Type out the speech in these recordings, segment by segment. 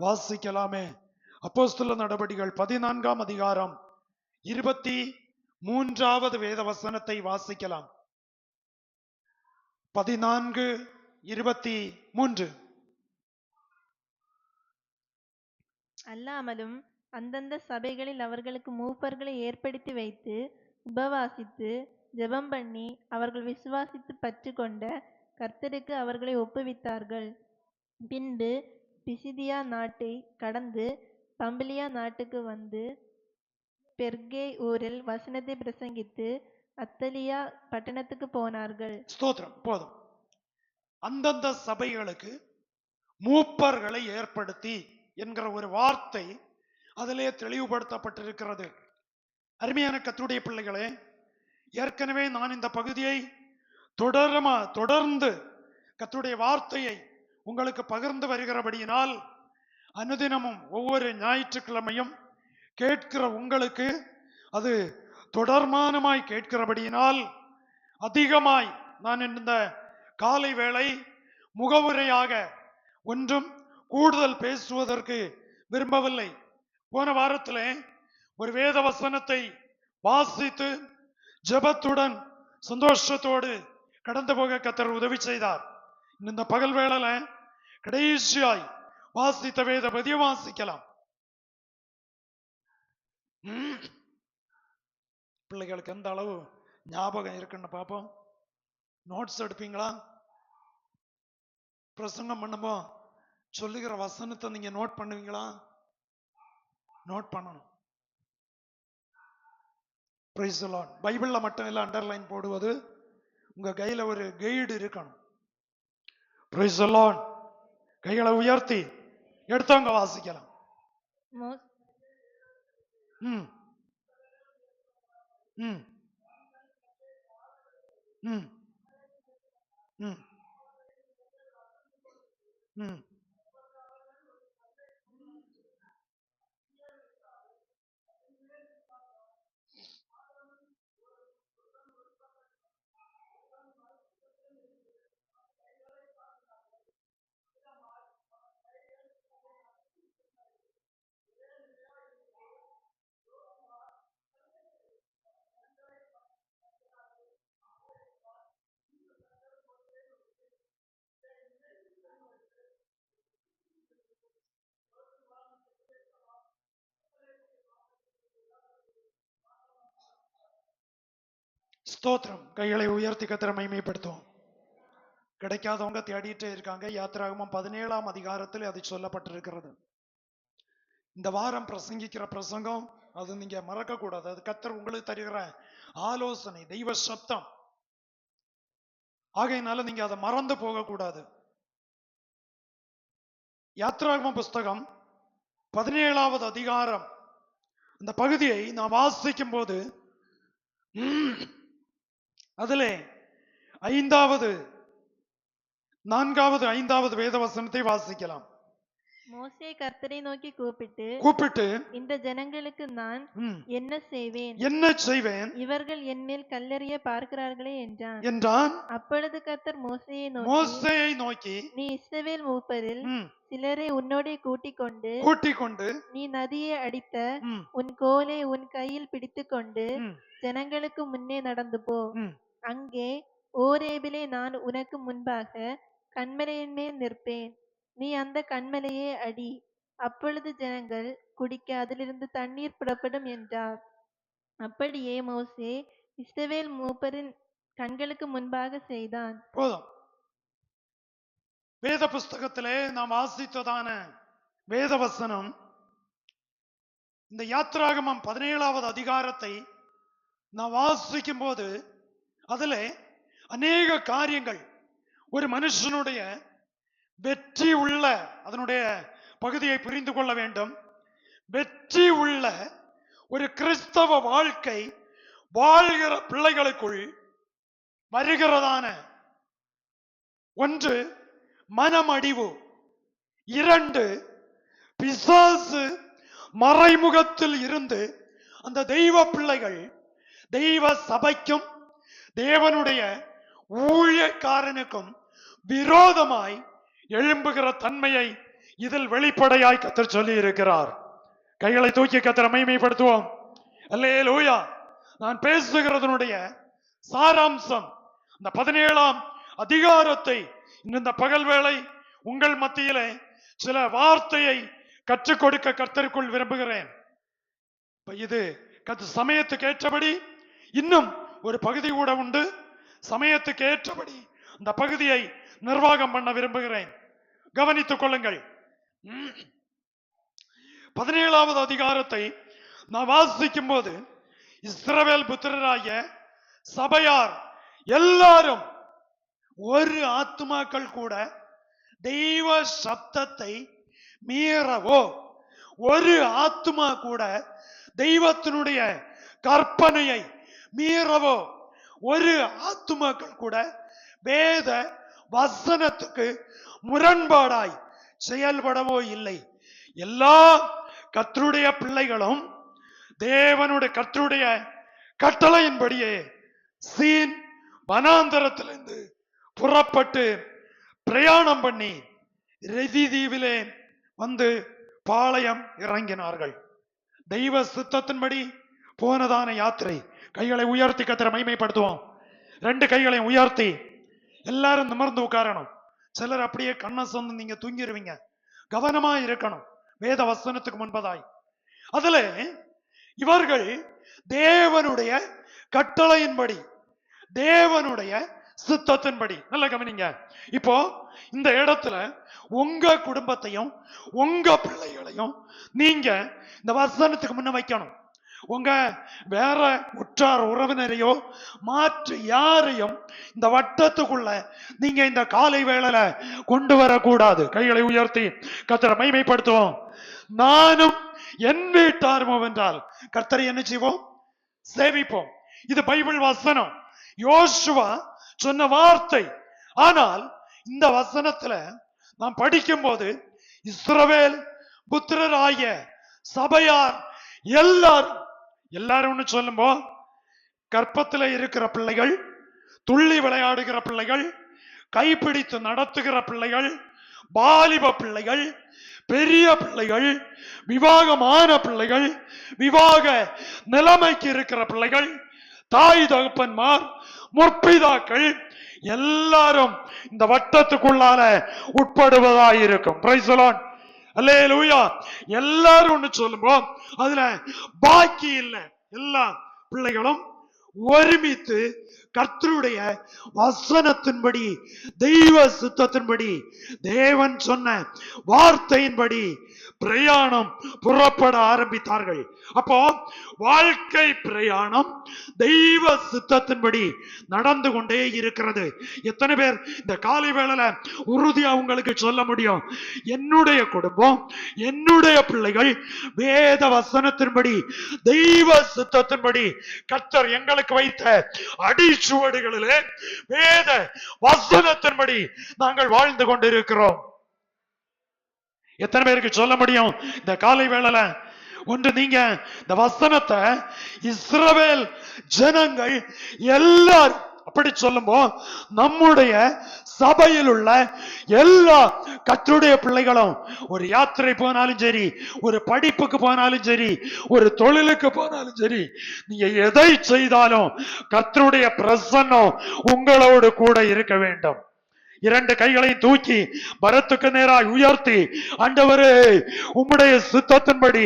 வாசிக்கலாமே. அப்போஸ்தலர் நடபடிகள் 14ஆம் அதிகாரம் 23வது வேத வசனத்தை வாசிக்கலாம். 14:23. அல்லாமலும் அந்தந்த சபைகளில் அவர்களுக்கு மூப்பர்களை ஏற்படுத்தி வைத்து உபவாசித்து ஜெபம் பண்ணி அவர்கள் விசுவாசித்து பற்று கொண்ட கர்த்தருக்கு அவர்களை ஒப்புவித்தார்கள். பின்பு பிசிதியா நாட்டை கடந்து பம்பிலியா நாட்டுக்கு வந்து பெர்கே ஊரில் வசனத்தை பிரசங்கித்து அத்தலியா பட்டணத்துக்கு போனார்கள். ஸ்தோத்திரம். போதும். அந்தந்த சபைகளுக்கு மூப்பர்களை ஏற்படுத்தி என்கிற ஒரு வார்த்தை அதிலே தெளிவுபடுத்தப்பட்டிருக்கிறது. அருமையான கர்த்தருடைய பிள்ளைகளே, ஏற்கனவே நான் இந்த பகுதியை தொடர்ந்து கர்த்தருடைய வார்த்தையை உங்களுக்கு பகிர்ந்து வருகிறபடியினால் அனுதினமும் ஒவ்வொரு ஞாயிற்றுக்கிழமையும் கேட்கிற உங்களுக்கு அது தொடர்மானமாய் கேட்கிறபடியினால் அதிகமாய் நான் இந்த காலை வேளை முகவுரையாக ஒன்றும் கூடுதல் பேசுவதற்கு விரும்பவில்லை. போன வாரத்திலே ஒரு வேத வசனத்தை வாசித்து ஜெபத்துடன் சந்தோஷத்தோடு கடந்து போக கர்த்தர் உதவி செய்தார். இந்த பகல் வேளையில கடைசியாய் வாசித்த வேத பதியை வாசிக்கலாம். பிள்ளைகளுக்கு எந்த அளவு ஞாபகம் இருக்குன்னு பார்ப்போம். நோட்ஸ் எடுப்பீங்களா? பிரசங்கம் பண்ணும்போ சொல்லுகிற வசனத்தை நீங்க நோட் பண்ணுவீங்களா? நோட் பண்ணணும். Price the Lord. பைபிள்ல மட்டும் இல்ல அண்டர்லைன் போடுவது, உங்க கையில ஒரு கைடு இருக்கணும். Price the Lord. கைகளை உயர்த்தி எடுத்தவங்க வாசிக்கலாம். ம் ம் ம் ம் ம் ஸ்தோத்திரம். கைகளை உயர்த்தி கர்த்தரை மகிமைப்படுத்துவோம். கிடைக்காதவங்க தேடிட்டே இருக்காங்க. யாத்திராகமம் 17ஆம் அதிகாரத்தில் அது சொல்லப்பட்டிருக்கிறது. இந்த வாரம் பிரசங்கிக்கிற பிரசங்கம் அது நீங்க மறக்க கூடாது. அது கர்த்தர் உங்களுக்கு தருகிற ஆலோசனை, தெய்வ சப்தம். ஆகையினால நீங்க அதை மறந்து போக கூடாது. யாத்திராகம புஸ்தகம் 17ஆவது அதிகாரம் அந்த பகுதியை நான் வாசிக்கும் போது அதிலே 4வது 5வது வேத வசனத்தை வாசிக்கலாம். மோசே கர்த்தரை நோக்கி கூப்பிட்டு இந்த ஜனங்களுக்கு நான் என்ன செய்வேன், இவர்கள் என்மேல் கல்லெறிய பார்க்கிறார்களே என்றான். அப்பொழுது கர்த்தர் மோசேயை நோக்கி நீ இஸ்ரவேல் மூப்பரில் சிலரை உன்னோடே கூட்டிக் கொண்டு நீ நதியை அடித்த உன் கோலை உன் கையில் பிடித்துக்கொண்டு ஜனங்களுக்கு முன்னே நடந்து போ. அங்கே ஓரேபிலே நான் உனக்கு முன்பாக கன்மலையின் மேல் நிற்பேன். நீ அந்த கன்மலையை அடி. அப்பொழுது ஜனங்கள் குடிக்க அதிலிருந்து தண்ணீர் புறப்படும் என்றார். அப்படியே மோசே இஸ்ரவேல் மூப்பரின் கண்களுக்கு முன்பாக செய்தான். போதும். வேத புஸ்தகத்திலே நாம் வாசித்ததான வேத வசனம் இந்த யாத்திராகமம் 17ஆவது அதிகாரத்தை நான் வாசிக்கும் போது அதிலே அநேக காரியங்கள் ஒரு மனுஷனுடைய வெற்றி உள்ள அதனுடைய பகுதியை புரிந்து கொள்ள வேண்டும். வெற்றி உள்ள ஒரு கிறிஸ்தவ வாழ்க்கை வாழ்கிற பிள்ளைகளுக்குள் வருகிறதான ஒன்று மனமடிவு, 2 பிசாசு மறைமுகத்தில் இருந்து அந்த தெய்வ பிள்ளைகள் தெய்வ சபைக்கும் தேவனுடைய ஊழியக்காரனுக்கும் விரோதமாய் எழும்புகிற தன்மையை இதில் வெளிப்படையாய் கர்த்தர் சொல்லி இருக்கிறார். கைகளை தூக்கி கர்த்தரை மகிமைப்படுத்துவோம். அல்லேலூயா. நான் பேசுகிறதனுடைய சாராம்சம் இந்த 17ஆம் அதிகாரத்தை இந்த பகல் வேளை உங்கள் மத்தியிலே சில வார்த்தையை கற்றுக் கொடுக்க கர்த்தருக்குள் விரும்புகிறேன். இது சமயத்துக்கு ஏற்றபடி இன்னும் ஒரு பகுதி கூட உண்டு. சமயத்துக்கு ஏற்றபடி இந்த பகுதியை நிர்வாகம் பண்ண விரும்புகிறேன். கவனித்துக் கொள்ளுங்கள். 17ஆவது அதிகாரத்தை நான் வாசிக்கும் போது இஸ்ரவேல் புத்திரராகிய சபையார் எல்லாரும் ஒரு ஆத்துமாக்கள் கூட தெய்வ சப்தத்தை மீறவோ, ஒரு ஆத்துமா கூட தெய்வத்தினுடைய கற்பனையை மீறவோ, ஒரு ஆத்துமாக்கள் கூட வேத வசனத்துக்கு முரண்பாடாய் செயல்படவோ இல்லை. எல்லா கர்த்தருடைய பிள்ளைகளும் தேவனுடைய கர்த்தருடைய கட்டளையின்படியே சீன் வனாந்தரத்திலிருந்து புறப்பட்டு பிரயாணம் பண்ணி ரெதி தீவிலே வந்து பாளையம் இறங்கினார்கள். தெய்வ சித்தத்தின்படி போனதான யாத்திரை. கைகளை உயர்த்தி கர்த்தரை மகிமைப்படுத்துவோம். 2 கைகளையும் உயர்த்தி எல்லாரும் நிமிர்ந்து உட்காரணும். சிலர் அப்படியே கண்ணை சொந்து நீங்க தூங்கிடுவீங்க. கவனமா இருக்கணும் வேத வசனத்துக்கு முன்பதாய். அதுல இவர்கள் தேவனுடைய கட்டளையின்படி, தேவனுடைய சித்தத்தின்படி. நல்ல கவனிங்க. இப்போ இந்த இடத்துல உங்க குடும்பத்தையும் உங்க பிள்ளைகளையும் நீங்க இந்த வசனத்துக்கு முன்ன வைக்கணும். உங்க வேற உற்றார் உறவினரையோ மாற்று யாரையும் இந்த வட்டத்துக்குள்ள நீங்க இந்த காலை வேளையில கொண்டு வரக்கூடாது. கைகளை உயர்த்தி கர்த்தரை மகிமைப்படுத்துவோம். நானும் என் வீட்டாரும் என்றால் கர்த்தரை என்ன செய்வோம்? சேவிப்போம். இது பைபிள் வசனம், யோசுவா சொன்ன வார்த்தை. ஆனால் இந்த வசனத்துல நாம் படிக்கும் போது இஸ்ரவேல் புத்திரராகிய சபையார் எல்லாரும் சொல்லும்போ கற்பத்துல இருக்கிற பிள்ளைகள், துள்ளி விளையாடுகிற பிள்ளைகள், கைப்பிடித்து நடத்துகிற பிள்ளைகள், வாலிப பிள்ளைகள், பெரிய பிள்ளைகள், விவாகமான பிள்ளைகள், விவாக நிலைமைக்கு இருக்கிற பிள்ளைகள், தாய் தகப்பன்மார், முற்பிதாக்கள் எல்லாரும் இந்த வட்டத்துக்குள்ளால உட்படுவதாயிருக்கும். Price the lord. அல்லேலூயா. எல்லாரும் சொல்லும்போது அதுல பாக்கி இல்லை. எல்லா பிள்ளைகளும் ஒருமித்து கர்த்தருடைய வசனத்தின்படி, தெய்வ சித்தத்தின்படி, தேவன் சொன்ன வார்த்தையின்படி பிரயாணம் புறப்பட ஆரம்பித்தார்கள். அப்போ வாழ்க்கை பிரயாணம் தெய்வ சித்தத்தின்படி நடந்து கொண்டே இருக்கிறது. எத்தனை பேர் இந்த காலை வேளையில உறுதியா உங்களுக்கு சொல்ல முடியும்? என்னுடைய குடும்பம், என்னுடைய பிள்ளைகள் வேத வசனத்தின்படி, தெய்வ சித்தத்தின்படி கர்த்தர் எங்களுக்கு வைத்த அடிச்சுவடுகளிலே வேத வசனத்தின்படி நாங்கள் வாழ்ந்து கொண்டிருக்கிறோம். எத்தனை பேருக்கு சொல்ல முடியும் இந்த காலை வேளையில? ஒன்று, நீங்க இந்த வசனத்தை இஸ்ரவேல் ஜனங்கள் எல்லாரும் அப்படி சொல்லும்போ நம்முடைய சபையில் உள்ள எல்லா கர்த்தருடைய பிள்ளைகளும் ஒரு யாத்திரை போனாலும் சரி, ஒரு படிப்புக்கு போனாலும் சரி, ஒரு தொழிலுக்கு போனாலும் சரி, நீங்க எதை செய்தாலும் கர்த்தருடைய பிரசன்னம் உங்களோடு கூட இருக்க வேண்டும். 2 கைகளையும் தூக்கி பரத்துக்கு நேராய் உயர்த்தி, ஆண்டவரே உம்முடைய சித்தத்தின்படி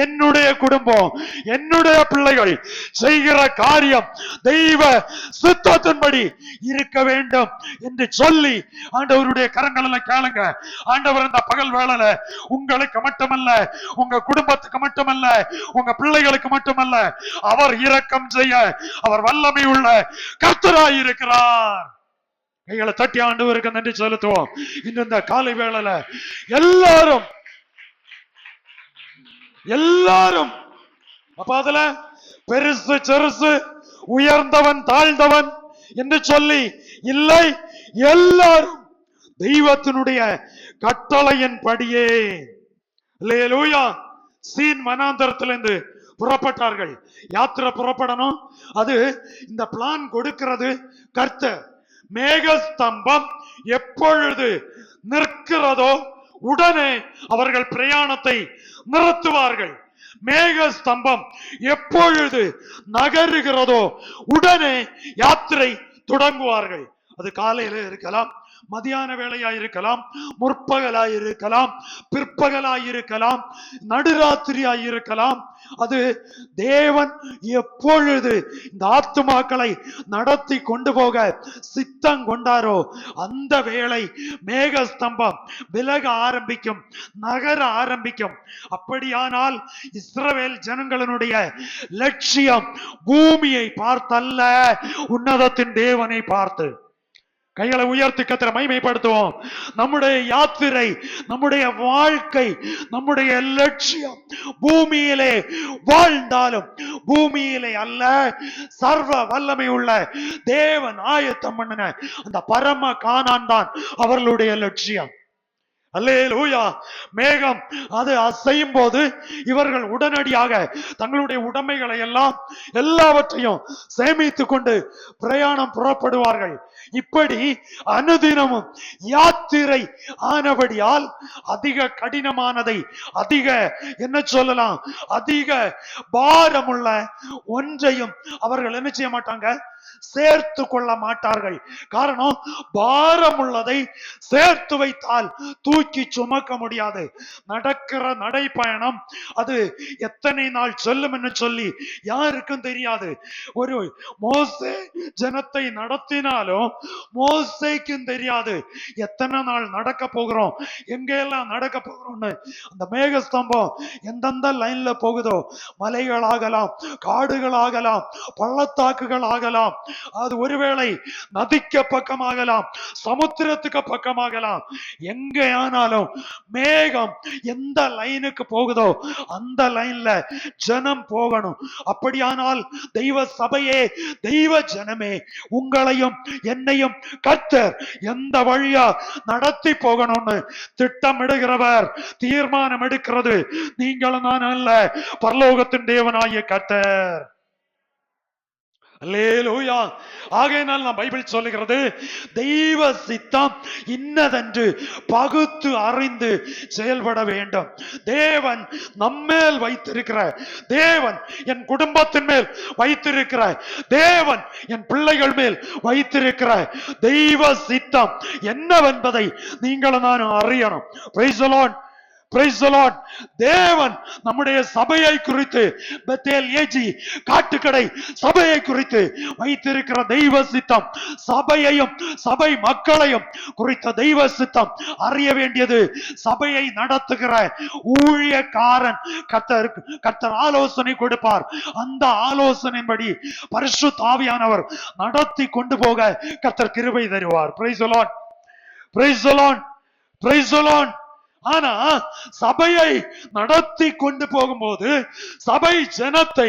என்னுடைய குடும்பம், என்னுடைய பிள்ளைகள் செய்கிற காரியம் தெய்வ சித்தத்தின்படி இருக்க வேண்டும் என்று சொல்லி ஆண்டவருடைய கரங்களில் கேளுங்க. ஆண்டவர் இந்த பகல் வேளையில உங்களுக்கு மட்டுமல்ல, உங்க குடும்பத்துக்கு மட்டுமல்ல, உங்க பிள்ளைகளுக்கு மட்டுமல்ல, அவர் இரக்கம் செய்ய அவர் வல்லமை உள்ள கர்த்தராய் இருக்கிறார். கைகளை தட்டி ஆண்டவருக்கு நன்றி செலுத்துவோம். இந்த காலை வேளையில எல்லாரும் அப்ப அதுல பெருசு சிறுசு, உயர்ந்தவன் தாழ்ந்தவன் என்று சொல்லி இல்லை, எல்லாரும் தெய்வத்தினுடைய கட்டளையின் படியே. அல்லேலூயா. சீன் வனாந்தரத்திலிருந்து புறப்பட்டார்கள். யாத்திரை புறப்படணும். அது இந்த பிளான் கொடுக்கிறது கர்த்தர். மேகஸ்தம்பம் எப்பொழுது நிற்கிறதோ உடனே அவர்கள் பிரயாணத்தை நிறுத்துவார்கள். மேக ஸ்தம்பம் எப்பொழுது நகருகிறதோ உடனே யாத்திரை தொடங்குவார்கள். அது காலையில இருக்கலாம், மதியான வேளையாயிருக்கலாம், முற்பகலாயிருக்கலாம், பிற்பகலாயிருக்கலாம், நடுராத்திரியாயிருக்கலாம். அது தேவன் எப்பொழுது இந்த ஆத்துமாக்களை நடத்தி கொண்டு போக சித்தம் கொண்டாரோ அந்த வேளை மேக ஸ்தம்பம் விலக ஆரம்பிக்கும், நகர ஆரம்பிக்கும். அப்படியானால் இஸ்ரவேல் ஜனங்களினுடைய லட்சியம் பூமியை பார்த்தல்ல, உன்னதத்தின் தேவனை பார்த்து. கைகளை உயர்த்தி கர்த்தரை மகிமைப்படுத்துவோம். நம்முடைய யாத்திரை, நம்முடைய வாழ்க்கை, நம்முடைய லட்சியம் பூமியிலே வாழ்ந்தாலும் பூமியிலே அல்ல, சர்வ வல்லமை உள்ள தேவன் ஆயத்தம் பண்ணின அந்த பரம கானான் தான் அவர்களுடைய லட்சியம். அல்லேலூயா. மேகம் அது அசையும் போது இவர்கள் உடனடியாக தங்களுடைய உடைமைகளை எல்லாம் எல்லாவற்றையும் சேமித்து கொண்டு பிரயாணம் புறப்படுவார்கள். இப்படி அனுதினமும் யாத்திரை ஆனபடியால் அதிக கடினமானதை, அதிக என்ன சொல்லலாம், அதிக பாரமுள்ள ஒன்றையும் அவர்கள் என்ன செய்ய மாட்டாங்க, சேர்த்து கொள்ள மாட்டார்கள். காரணம், பாரம் உள்ளதை சேர்த்து வைத்தால் தூக்கி சுமக்க முடியாது. நடக்கிற நடைப்பயணம் அது எத்தனை நாள் சொல்லும் என்று சொல்லி யாருக்கும் தெரியாது. ஒரு மோசே ஜனத்தை நடத்தினாலும் மோசேக்கும் தெரியாது எத்தனை நாள் நடக்க போகிறோம், எங்கெல்லாம் நடக்க போகிறோம்னு. அந்த மேகஸ்தம்பம் எந்தெந்த லைன்ல போகுதோ, மலைகள் ஆகலாம், காடுகள் ஆகலாம், பள்ளத்தாக்குகள் ஆகலாம், அது ஒருவேளை நதிக்க பக்கமாகலாம், சமுத்திரத்துக்கு பக்கமாகலாம், எங்க ஆனாலும் மேகம் எந்த லைனுக்கு போகுதோ அந்த லைன்ல ஜனம் போகணும். அப்படியானால் தெய்வ சபையே, தெய்வ ஜனமே, உங்களையும் என்னையும் கர்த்தர் எந்த வழியா நடத்தி போகணும்னு திட்டமிடுகிறவர். தீர்மானம் எடுக்கிறது நீங்களும் நான் அல்ல, பரலோகத்தின் தேவனாகிய கர்த்தர். அல்லேலூயா. ஆகையினால் நான் பைபிள் சொல்லுகிறது, தெய்வ சித்தம் இன்னதென்று பகுத்து அறிந்து செயல்பட வேண்டும். தேவன் நம்மேல் வைத்திருக்கிற, தேவன் என் குடும்பத்தின் மேல் வைத்திருக்கிற, தேவன் என் பிள்ளைகள் மேல் வைத்திருக்கிற தெய்வ சித்தம் என்னவென்பதை நீங்களும் நானும் அறியணும். Price the lord, praise the Lord. தேவன் நம்முடைய சபையை குறித்து, பெத்தேல் ஏஜி காட்டுக்கடை சபையை குறித்து வைத்திருக்கிற தெய்வ சித்தம், சபையையும் சபை மக்களையும் குறித்த தெய்வ சித்தம் அறிய வேண்டியது சபையை நடத்துகிற ஊழியக்காரன். கர்த்தர் ஆலோசனை கொடுப்பார். அந்த ஆலோசனைப்படி பரிசுத்த ஆவியானவர் நடத்தி கொண்டு போக கர்த்தர் கிருபை தருவார். Price the lord, praise the lord, praise the Lord. ஆனா சபையை நடத்தி கொண்டு போகும்போது, சபை ஜனத்தை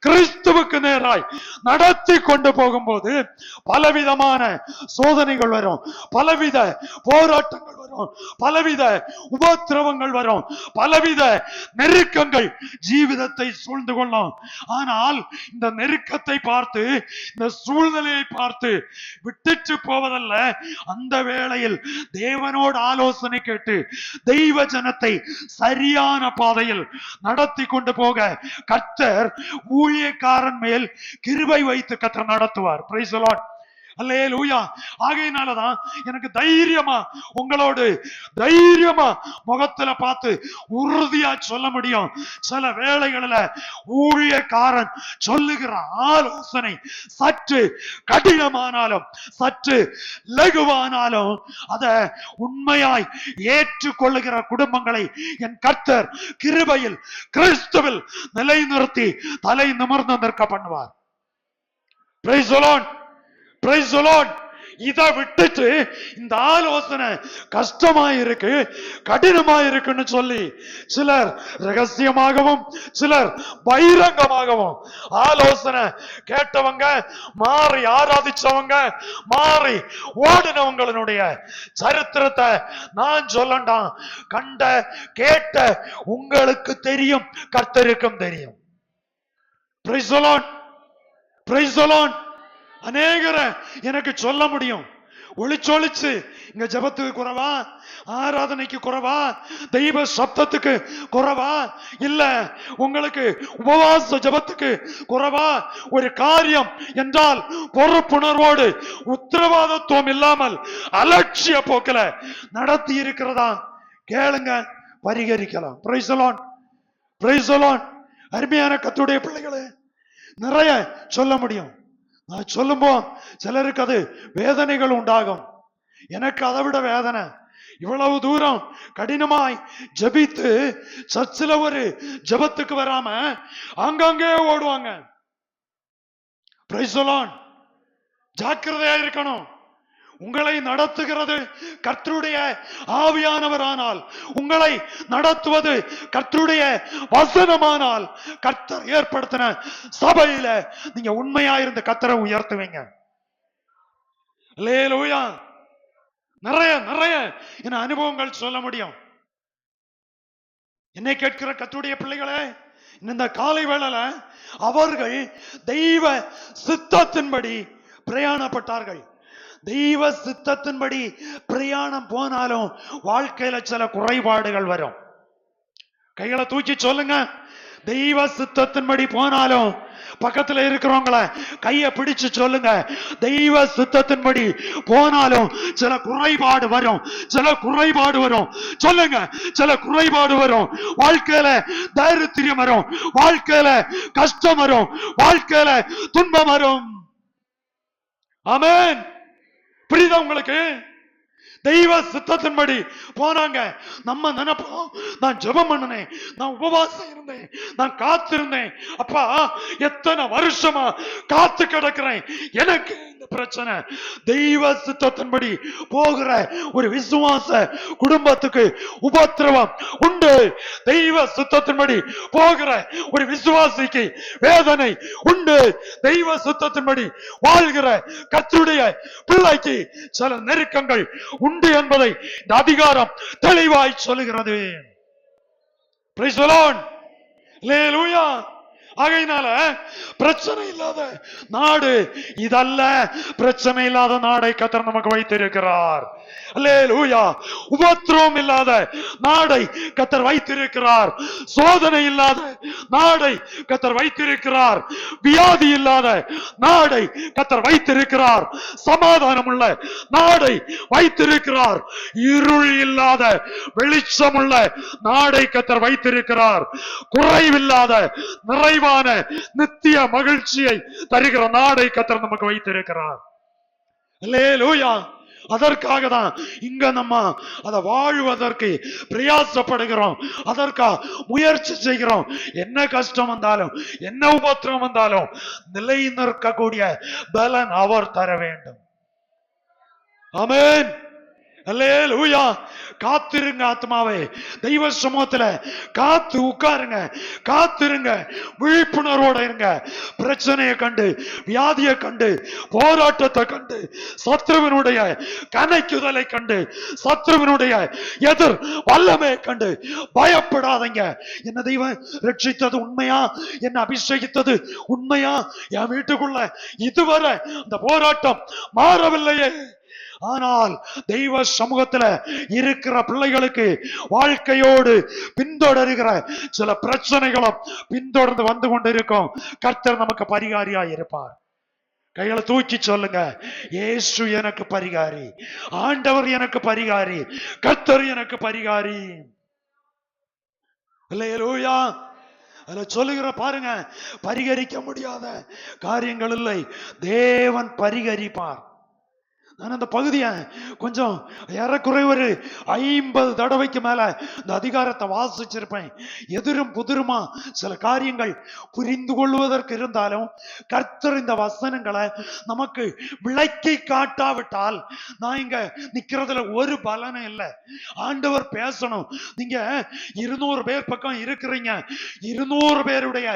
கிறிஸ்துவுக்கு நேராய் நடத்தி கொண்டு போகும்போது பலவிதமான சோதனைகள் வரும், பலவித போராட்டங்கள் வரும், பலவித உபத்திரவங்கள் வரும், பலவித நெருக்கங்கள் ஜீவிதத்தை சூழ்ந்து கொள்ளும். ஆனால் இந்த நெருக்கத்தை பார்த்து, இந்த சூழ்நிலையை பார்த்து விட்டுட்டு போவதல்ல, அந்த வேளையில் தேவனோடு ஆலோசனை கேட்டு தெய்வ ஜனத்தை சரியான பாதையில் நடத்தி கொண்டு போக கர்த்தர் ஊழியக்காரன் மேல் கிருபை வைத்து கர்த்தர் நடத்துவார். பிரைஸ் தி லார்ட், அல்லேலூயா. ஆகையினாலதான் எனக்கு தைரியமா, உங்களோடு தைரியமா முகத்துல பார்த்து உறுதியா சொல்ல முடியும். சில வேளைகளில் ஊழியக்காரன் சொல்லுகிற ஆலோசனை சற்று கடினமானாலும், சற்று லகுவானாலும் அதை உண்மையாய் ஏற்றுக்கொள்ளுகிற குடும்பங்களை என் கர்த்தர் கிருபையில் கிறிஸ்துவில் நிலைநிறுத்தி தலை நிமிர்ந்து நிற்க பண்ணுவார். Price the lord, praise the Lord. இதை விட்டுட்டு இந்த ஆலோசனை கஷ்டமாயிருக்கு, கடினமாயிருக்குன்னு சொல்லி சிலர் ரகசியமாகவும் சிலர் பகிரங்கமாகவும் ஆலோசனை கேட்டவங்க, மாறி ஆராதிச்சவங்க, மாறி ஓடினவங்களுடைய சரித்திரத்தை நான் சொல்லண்டாம். கண்ட கேட்ட உங்களுக்கு தெரியும், கர்த்தருக்கும் தெரியும். Price the lord, praise the Lord. அநேகரை எனக்கு சொல்ல முடியும். ஒளிச்சொலிச்சு இங்க ஜபத்துக்கு குறைவா, ஆராதனைக்கு குறைவா, தெய்வ சப்தத்துக்கு குறைவா, இல்ல உங்களுக்கு உபவாச ஜபத்துக்கு குறைவா? ஒரு காரியம் என்றால் பொறுப்புணர்வோடு உத்தரவாதத்துவம் இல்லாமல் அலட்சிய போக்கில நடத்தி இருக்கிறதா கேளுங்க, பரிகரிக்கலாம். Praise the lord, praise the lord. அருமையான கர்த்தருடைய பிள்ளைகளே, நிறைய சொல்ல முடியும். நான் சொல்லும்போ சிலருக்கு அது வேதனைகள் உண்டாகும். எனக்கு அதை விட வேதனை. இவ்வளவு தூரம் கடினமாய் ஜபித்து சர்ச்சில் ஒரு ஜபத்துக்கு வராம அங்கங்கே ஓடுவாங்க. Price the Lord. ஜாக்கிரதையா இருக்கணும். உங்களை நடத்துகிறது கர்த்தருடைய ஆவியானவரானால், உங்களை நடத்துவது கர்த்தருடைய வசனமானால், கர்த்தர் ஏற்படுத்தின சபையில நீங்க உண்மையா இருந்த கர்த்தரை உயர்த்துவீங்க. அல்லேலூயா. நிறைய நிறைய என் அனுபவங்கள் சொல்ல முடியும். என்னை கேட்கிற கர்த்தருடைய பிள்ளைகளே, இந்த காலை வேளையில அவர்கள் தெய்வ சித்தத்தின்படி பிரயாணப்பட்டார்கள். தெய்வ சித்தத்தின்படி பிரயாணம் போனாலும் வாழ்க்கையில சில குறைபாடுகள் வரும். கைகளை தூக்கி சொல்லுங்க. தெய்வ சித்தத்தின்படி போனாலும், பக்கத்துல இருக்கிறவங்களை கையை பிடிச்சு சொல்லுங்க, தெய்வ சித்தத்தின்படி போனாலும் சில குறைபாடு வரும், சில குறைபாடு வரும். சொல்லுங்க, சில குறைபாடு வரும். வாழ்க்கையில தைரியம் வரும், வாழ்க்கையில கஷ்டம் வரும், வாழ்க்கையில துன்பம் வரும். ஆமென். புரியுதா உங்களுக்கு? தெய்வ சித்தத்தின்படி போனாங்க. நம்ம நினைப்போம், நான் ஜெபம் பண்ணினேன், நான் உபவாசம் இருந்தேன், நான் காத்திருந்தேன், அப்பா எத்தனை வருஷமா காத்து கிடக்கிறேன், எனக்கு இந்த பிரச்சனை. தெய்வ சித்தத்தின்படி போகிற ஒரு விசுவாச குடும்பத்துக்கு உபத்திரவம் உண்டு. தெய்வ சித்தத்தின்படி போகிற ஒரு விசுவாசிக்கு வேதனை உண்டு. தெய்வ சித்தத்தின்படி வாழ்கிற கர்த்தருடைய பிள்ளைக்கு சில நெருக்கங்கள் உண்டு என்பதை இந்த அதிகாரம் தெளிவாய் சொல்லுகிறது. Praise the lord. அல்லேலூயா. ஆகையினால பிரச்சனை இல்லாத நாடு இதல்ல. பிரச்சனை இல்லாத நாடை கர்த்தர் நமக்கு வைத்திருக்கிறார். அல்லேலூயா. உபத்திரவம் இல்லாத நாடை கர்த்தர் வைத்திருக்கிறார். சோதனை இல்லாத நாடை கர்த்தர் வைத்திருக்கிறார். வியாதி இல்லாத நாடை கர்த்தர் வைத்திருக்கிறார். சமாதானம் உள்ள நாடை வைத்திருக்கிறார். இருள் இல்லாத வெளிச்சமுள்ள நாடை கர்த்தர் வைத்திருக்கிறார். குறைவில்லாத நிறைவான நித்திய மகிழ்ச்சியை தருகிற நாடை கர்த்தர் நமக்கு வைத்திருக்கிறார். அல்லேலூயா. அதற்காக தான் இங்க நம்ம அதை வாழ்வதற்கு பிரயாசப்படுகிறோம், அதற்காக முயற்சி செய்கிறோம். என்ன கஷ்டம் வந்தாலும், என்ன உபத்திரம் வந்தாலும் நிலை நிற்கக்கூடிய பலன் அவர் தர வேண்டும். ஆமென். அல்லேலூயா. காத்திருங்க ஆத்மாவே, தெய்வ சமூகத்துல காத்து உட்காருங்க, காத்திருங்க, விழிப்புணர்வோட இருங்க. பிரச்சனையை கண்டு, வியாதியை கண்டு, போராட்டத்தை கண்டு, சத்ருவினுடைய கணைக்குதலை கண்டு, சத்ருவினுடைய எதிர் வல்லமை கண்டு பயப்படாதீங்க. என்ன தெய்வம் ரட்சித்தது உண்மையா, என்ன அபிஷேகித்தது உண்மையா, என் வீட்டுக்குள்ள இதுவரை அந்த போராட்டம் மாறவில்லையே. ஆனால் தெய்வ சமூகத்துல இருக்கிற பிள்ளைகளுக்கு வாழ்க்கையோடு பின்தொடர்கிற சில பிரச்சனைகளும் பின்தொடர்ந்து வந்து கொண்டிருக்கும். கர்த்தர் நமக்கு பரிகாரியா இருப்பார். கைகளை தூக்கி சொல்லுங்க, இயேசு எனக்கு பரிகாரி, ஆண்டவர் எனக்கு பரிகாரி, கர்த்தர் எனக்கு பரிகாரி. அல்லேலூயா. அதுல சொல்லுகிற பாருங்க, பரிகரிக்க முடியாத காரியங்கள் இல்லை, தேவன் பரிகரிப்பார். நான் அந்த பகுதியை கொஞ்சம் ஏறக்குறை ஒரு 50 தடவைக்கு மேல இந்த அதிகாரத்தை வாசிச்சிருப்பேன். எதிரும் புதிருமா சில காரியங்கள் புரிந்து கொள்வதற்கு இருந்தாலும் கர்த்தர் இந்த வசனங்களை நமக்கு விளக்கி காட்டாவிட்டால் நான் இங்க நிக்கிறதுல ஒரு பலனும் இல்லை. ஆண்டவர் பேசணும். நீங்க 200 பேர் பக்கம் இருக்கிறீங்க, 200 பேருடைய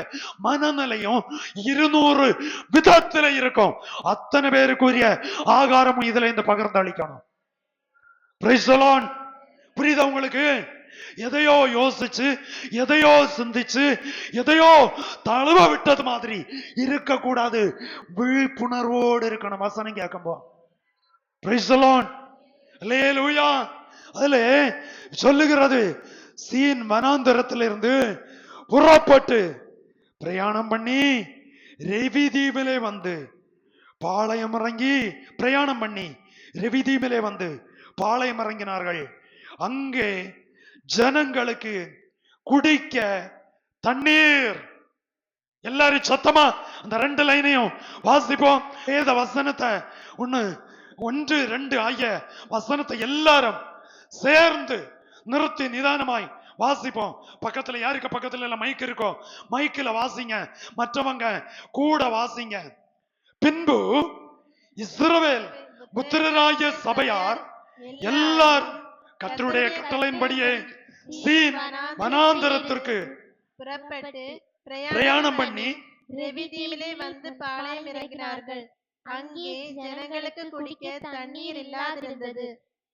மனநிலையும் 200 விதத்துல இருக்கும். அத்தனை பேருக்குரிய ஆகாரமும் இதுல இந்த பகிர்ந்து அளிக்கணும். Price the Lord. புரியுதா உங்களுக்கு? எதையோ யோசிச்சு, எதையோ சிந்திச்சு, எதையோ தழுவ விட்டது மாதிரி இருக்க கூடாது. விழிப்புணர்வோடு இருக்கணும். வசனம் கேட்கும்போ Praise the Lord. அல்லேலூயா. அதுல சொல்லுகிறது, சீன் வனாந்தரத்திலிருந்து புறப்பட்டு பிரயாணம் பண்ணி ரெவி தீவிலே வந்து பாளையம் இறங்கி பிரயாணம் பண்ணி ரெவி தீவிலே வந்து பாளையம் இறங்கினார்கள். அங்கே ஜனங்களுக்கு குடிக்க தண்ணீர். எல்லாரும் சத்தமா அந்த 2 லைனையும் வாசிப்போம். வேத வசனத்தை ஒன்று 2 ஆகிய வசனத்தை எல்லாரும் சேர்ந்து நிறுத்தி நிதானமாய் வாசிப்போம். பக்கத்துல யாருக்கு பக்கத்துல எல்லாம் மைக் இருக்கோ மைக்கில் வாசிங்க, மற்றவங்க கூட வாசிங்க. பின்பு இஸ்ரவேல் புத்திரராகிய சபையார் எல்லாரும் கர்த்தருடைய கட்டளையின்படியே சீன் வனாந்தரத்திற்கு புறப்பட்டு பிரயாணம் பண்ணி ரெவிதீமிலே வந்து பாளையம் இறங்கினார்கள். அங்கே ஜனங்களுக்கு குடிக்க தண்ணீர் இல்லாதிருந்தது.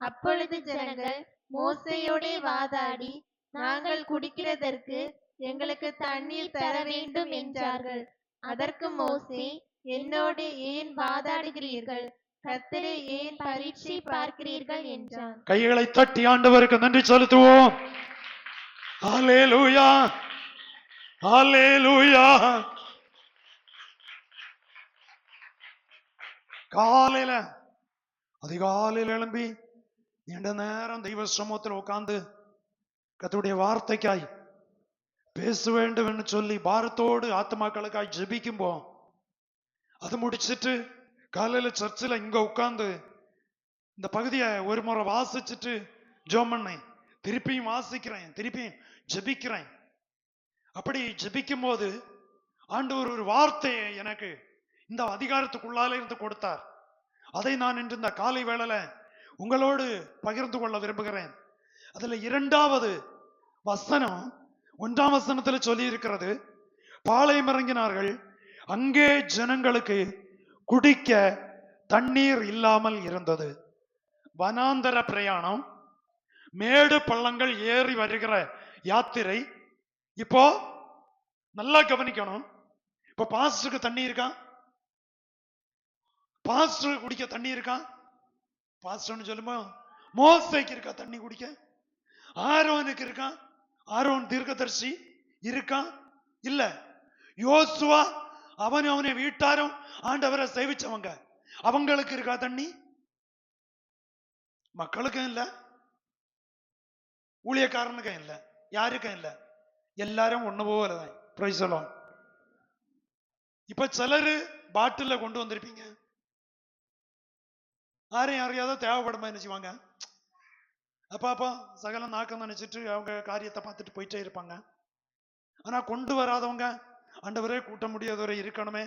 அப்பொழுது ஜனங்கள் மோசேயோடே வாதாடி, நாங்கள் குடிக்கிறதற்கு எங்களுக்கு தண்ணீர் தர வேண்டும் என்றார்கள். அதற்கு மோசே, என்னோடு ஏன் வாதாடுகிறீர்கள்? கர்த்தரை ஏன் பரீட்சை பார்க்கிறீர்கள் என்றான். கைகளை தட்டி ஆண்டவருக்கு நன்றி செலுத்துவோம். ஹல்லேலூயா, ஹல்லேலூயா. காலையில அதிகாலையில் எழும்பி நீண்ட நேரம் தெய்வ சமூகத்தில் உட்கார்ந்து கர்த்தருடைய வார்த்தைக்காய் பேச வேண்டும் என்று சொல்லி பாரத்தோடு ஆத்மாக்களுக்காய் ஜெபிக்கும்போ, அது முடிச்சிட்டு காலையில சர்ச்சில் இங்க உட்கார்ந்து இந்த பகுதியை ஒரு முறை வாசிச்சுட்டு ஜெபம் பண்ணேன், திருப்பியும் வாசிக்கிறேன், திருப்பியும் ஜெபிக்கிறேன். அப்படி ஜெபிக்கும் போது ஆண்டவர் ஒரு வார்த்தையை எனக்கு இந்த அதிகாரத்துக்குள்ளால இருந்து கொடுத்தார். அதை நான் இன்று இந்த காலை வேளையில உங்களோடு பகிர்ந்து கொள்ள விரும்புகிறேன். அதுல 2வது வசனம் 1ஆம் வசனத்தில் சொல்லி இருக்கிறது, பாளையம் இறங்கினார்கள், அங்கே ஜனங்களுக்கு குடிக்க தண்ணீர் இல்லாமல் இருந்தது. வனாந்தர பிரயாணம், மேடு பள்ளங்கள் ஏறி வருகிற யாத்திரை. இப்போ நல்லா கவனிக்கணும். இப்ப பாஸ்டருக்கு தண்ணி இருக்கா? பாஸ்டர் குடிக்க தண்ணி இருக்கா? பாஸ்டர்னு சொல்லுமா, மோசேக்கு இருக்கா தண்ணி குடிக்க? ஆரோனுக்கு இருக்கா? ஆரோன் தீர்க்கதரிசி இருக்கா? இல்ல. யோசுவா அவனை வீட்டாரும் ஆண்டவரை சேவிச்சவங்க, அவங்களுக்கு இருக்கா தண்ணி? மக்களுக்கும் இல்ல, ஊழியக்காரனுக்கும் இல்ல, யாருக்கும் இல்ல, எல்லாரும் ஒண்ணு போலதான். Price the Lord. இப்ப சிலரு பாட்டில கொண்டு வந்திருப்பீங்க, யாரையும் யாரையாவது தேவைப்படுமா என்ன செய்வாங்க, அப்பா சகலம் நாக்கம் நினைச்சிட்டு அவங்க காரியத்தை பார்த்துட்டு போயிட்டே இருப்பாங்க. ஆனா கொண்டு வராதவங்க, ஆண்டவரே கூட்ட முடியாதவரை இருக்கணுமே,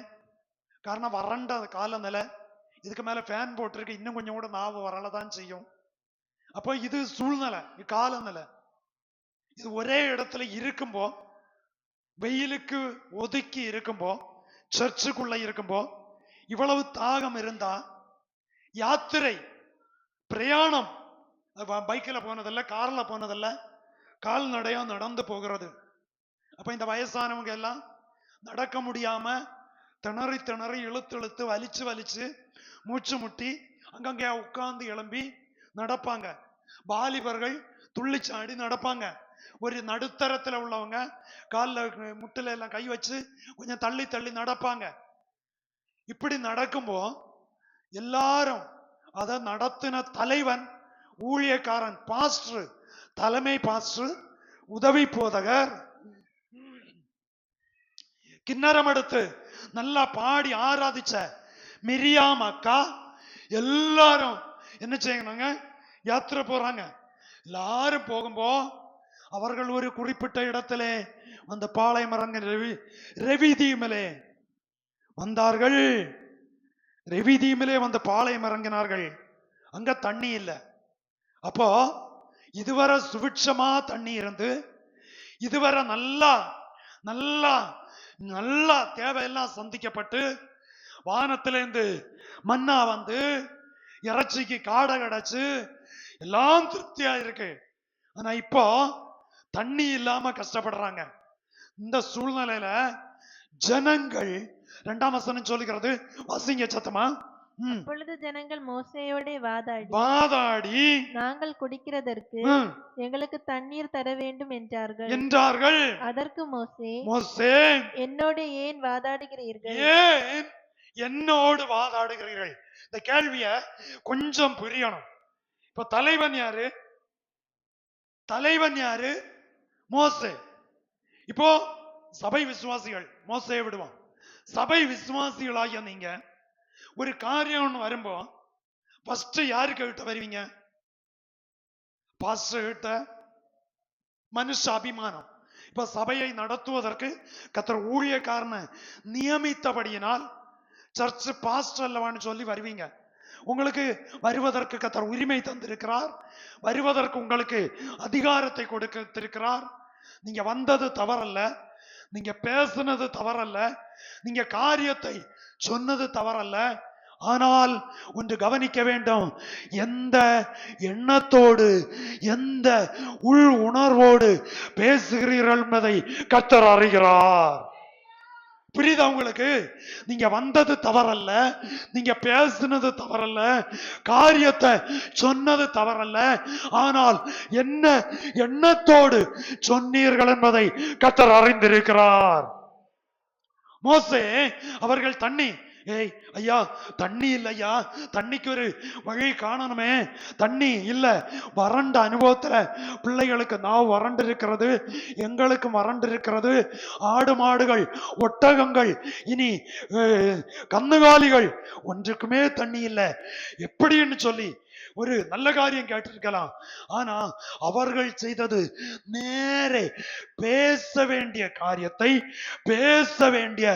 காரணம் வறண்ட கால நிலை, இதுக்கு மேல ஃபேன் போட்டிருக்கு, இன்னும் கொஞ்சம் கூட நாவு வரலதான் செய்யும். அப்போ இது சூழ்நிலை, காலநிலை. இது ஒரே இடத்துல இருக்கும்போ, வெயிலுக்கு ஒதுக்கி இருக்கும்போ, சர்ச்சுக்குள்ள இருக்கும்போ இவ்வளவு தாகம் இருந்தா, யாத்திரை பிரயாணம், பைக்கில் போனதில்ல, கார்ல போனதில்ல, கால்நடையா நடந்து போகிறது. அப்ப இந்த வயசானவங்க எல்லாம் நடக்க முடியாம திணறி திணறி இழுத்து இழுத்து வலிச்சு வலிச்சு மூச்சு முட்டி அங்கங்கே உட்கார்ந்து எழும்பி நடப்பாங்க. வாலிபர்கள் துள்ளிச்சாடி நடப்பாங்க. ஒரு நடுத்தரத்துல உள்ளவங்க காலில் முட்டில எல்லாம் கை வச்சு கொஞ்சம் தள்ளி தள்ளி நடப்பாங்க. இப்படி நடக்கும்போ எல்லாரும் அத நடத்தின தலைவன், ஊழியக்காரன், பாஸ்டர், தலைமை பாஸ்டர், உதவி போதகர், கிண்ணறம் எடுத்து நல்லா பாடி ஆராதிச்ச மிரியாம் அக்கா, எல்லாரும் என்ன செய்யணுங்க, யாத்திரை போறாங்க. எல்லாரும் போகும்போ அவர்கள் ஒரு குறிப்பிட்ட இடத்திலே அந்த பாளையமரங்க ரெவிதீமிலே வந்தார்கள். ரெவிதீமிலே வந்து பாளையம் இறங்கினார்கள். அங்க தண்ணி இல்லை. அப்போ இதுவரை சுபிட்சமா தண்ணி இருந்து, இதுவரை நல்லா நல்லா நல்லா தேவையெல்லாம் சந்திக்கப்பட்டு, வானத்திலேருந்து மன்னா வந்து இறைச்சிக்கு காடை கிடைச்சு எல்லாம் திருப்தியா இருக்கு. ஆனா இப்போ தண்ணி இல்லாம கஷ்டப்படுறாங்க. இந்த சூழ்நிலையில ஜனங்கள், 2ஆம் வசனம் சொல்லுகிறது, வாசிங்க சத்தமா. அப்பொழுது ஜனங்கள் மோசேயோடே வாதாடி நாங்கள் குடிக்கிறதற்கு எங்களுக்கு தண்ணீர் தர வேண்டும் என்றார்கள். அதற்கு மோசே, என்னோடு ஏன் வாதாடுகிறீர்கள்? ஏன் என்னோடு வாதாடுகிறீர்கள்? இந்த கேள்விய கொஞ்சம் புரியணும். இப்ப தலைவன் யாரு? தலைவன் யாரு? மோசே. இப்போ சபை விசுவாசிகள் மோசேயை விடுவான். சபை விசுவாசிகளாகிய நீங்க ஒரு காரியம் வரும்போ ஃபர்ஸ்ட் யாருக்கு கிட்ட வருவீங்க? பாஸ்டர் கிட்ட. மனுஷ அபிமானம். இப்ப சபையை நடத்துவதற்கு கர்த்தர் ஊழியக்காரனை நியமித்தபடியினால் சர்ச் பாஸ்டர் அல்லவான்னு சொல்லி வருவீங்க. உங்களுக்கு வருவதற்கு கர்த்தர் உரிமை தந்திருக்கிறார். வருவதற்கு உங்களுக்கு அதிகாரத்தை கொடுத்திருக்கிறார். நீங்க வந்தது தவறல்ல, நீங்க பேசுனது தவறல்ல, நீங்க காரியத்தை சொன்னது தவறல்ல. ஆனால் ஒன்று கவனிக்க வேண்டும், எந்த எண்ணத்தோடு எந்த உள் உணர்வோடு பேசுகிறீர்கள் என்பதை கர்த்தர் அறிகிறார். புரியுதா உங்களுக்கு? நீங்க வந்தது தவறல்ல, நீங்க பேசுனது தவறல்ல, காரியத்தை சொன்னது தவறல்ல, ஆனால் என்ன எண்ணத்தோடு சொன்னீர்கள் என்பதை கர்த்தர் அறிந்திருக்கிறார். மோசே அவர்கள் தண்ணி, ஏய் ஐயா தண்ணி இல்லையா, தண்ணிக்கு ஒரு வழி காணணுமே, தண்ணி இல்ல, வறண்ட அனுபவத்துல பிள்ளைகளுக்கு நாவு வறண்டு இருக்கிறது, எங்களுக்கும் வறண்டு இருக்கிறது, ஆடு மாடுகள் ஒட்டகங்கள் இனி கന്നുகாலிகள் ஒன்றுக்குமே தண்ணி இல்லை எப்படின்னு சொல்லி ஒரு நல்ல காரியம் கேட்டிருக்கலாம். ஆனா அவர்கள் செய்தது நேரே பேச வேண்டிய காரியத்தை பேச வேண்டிய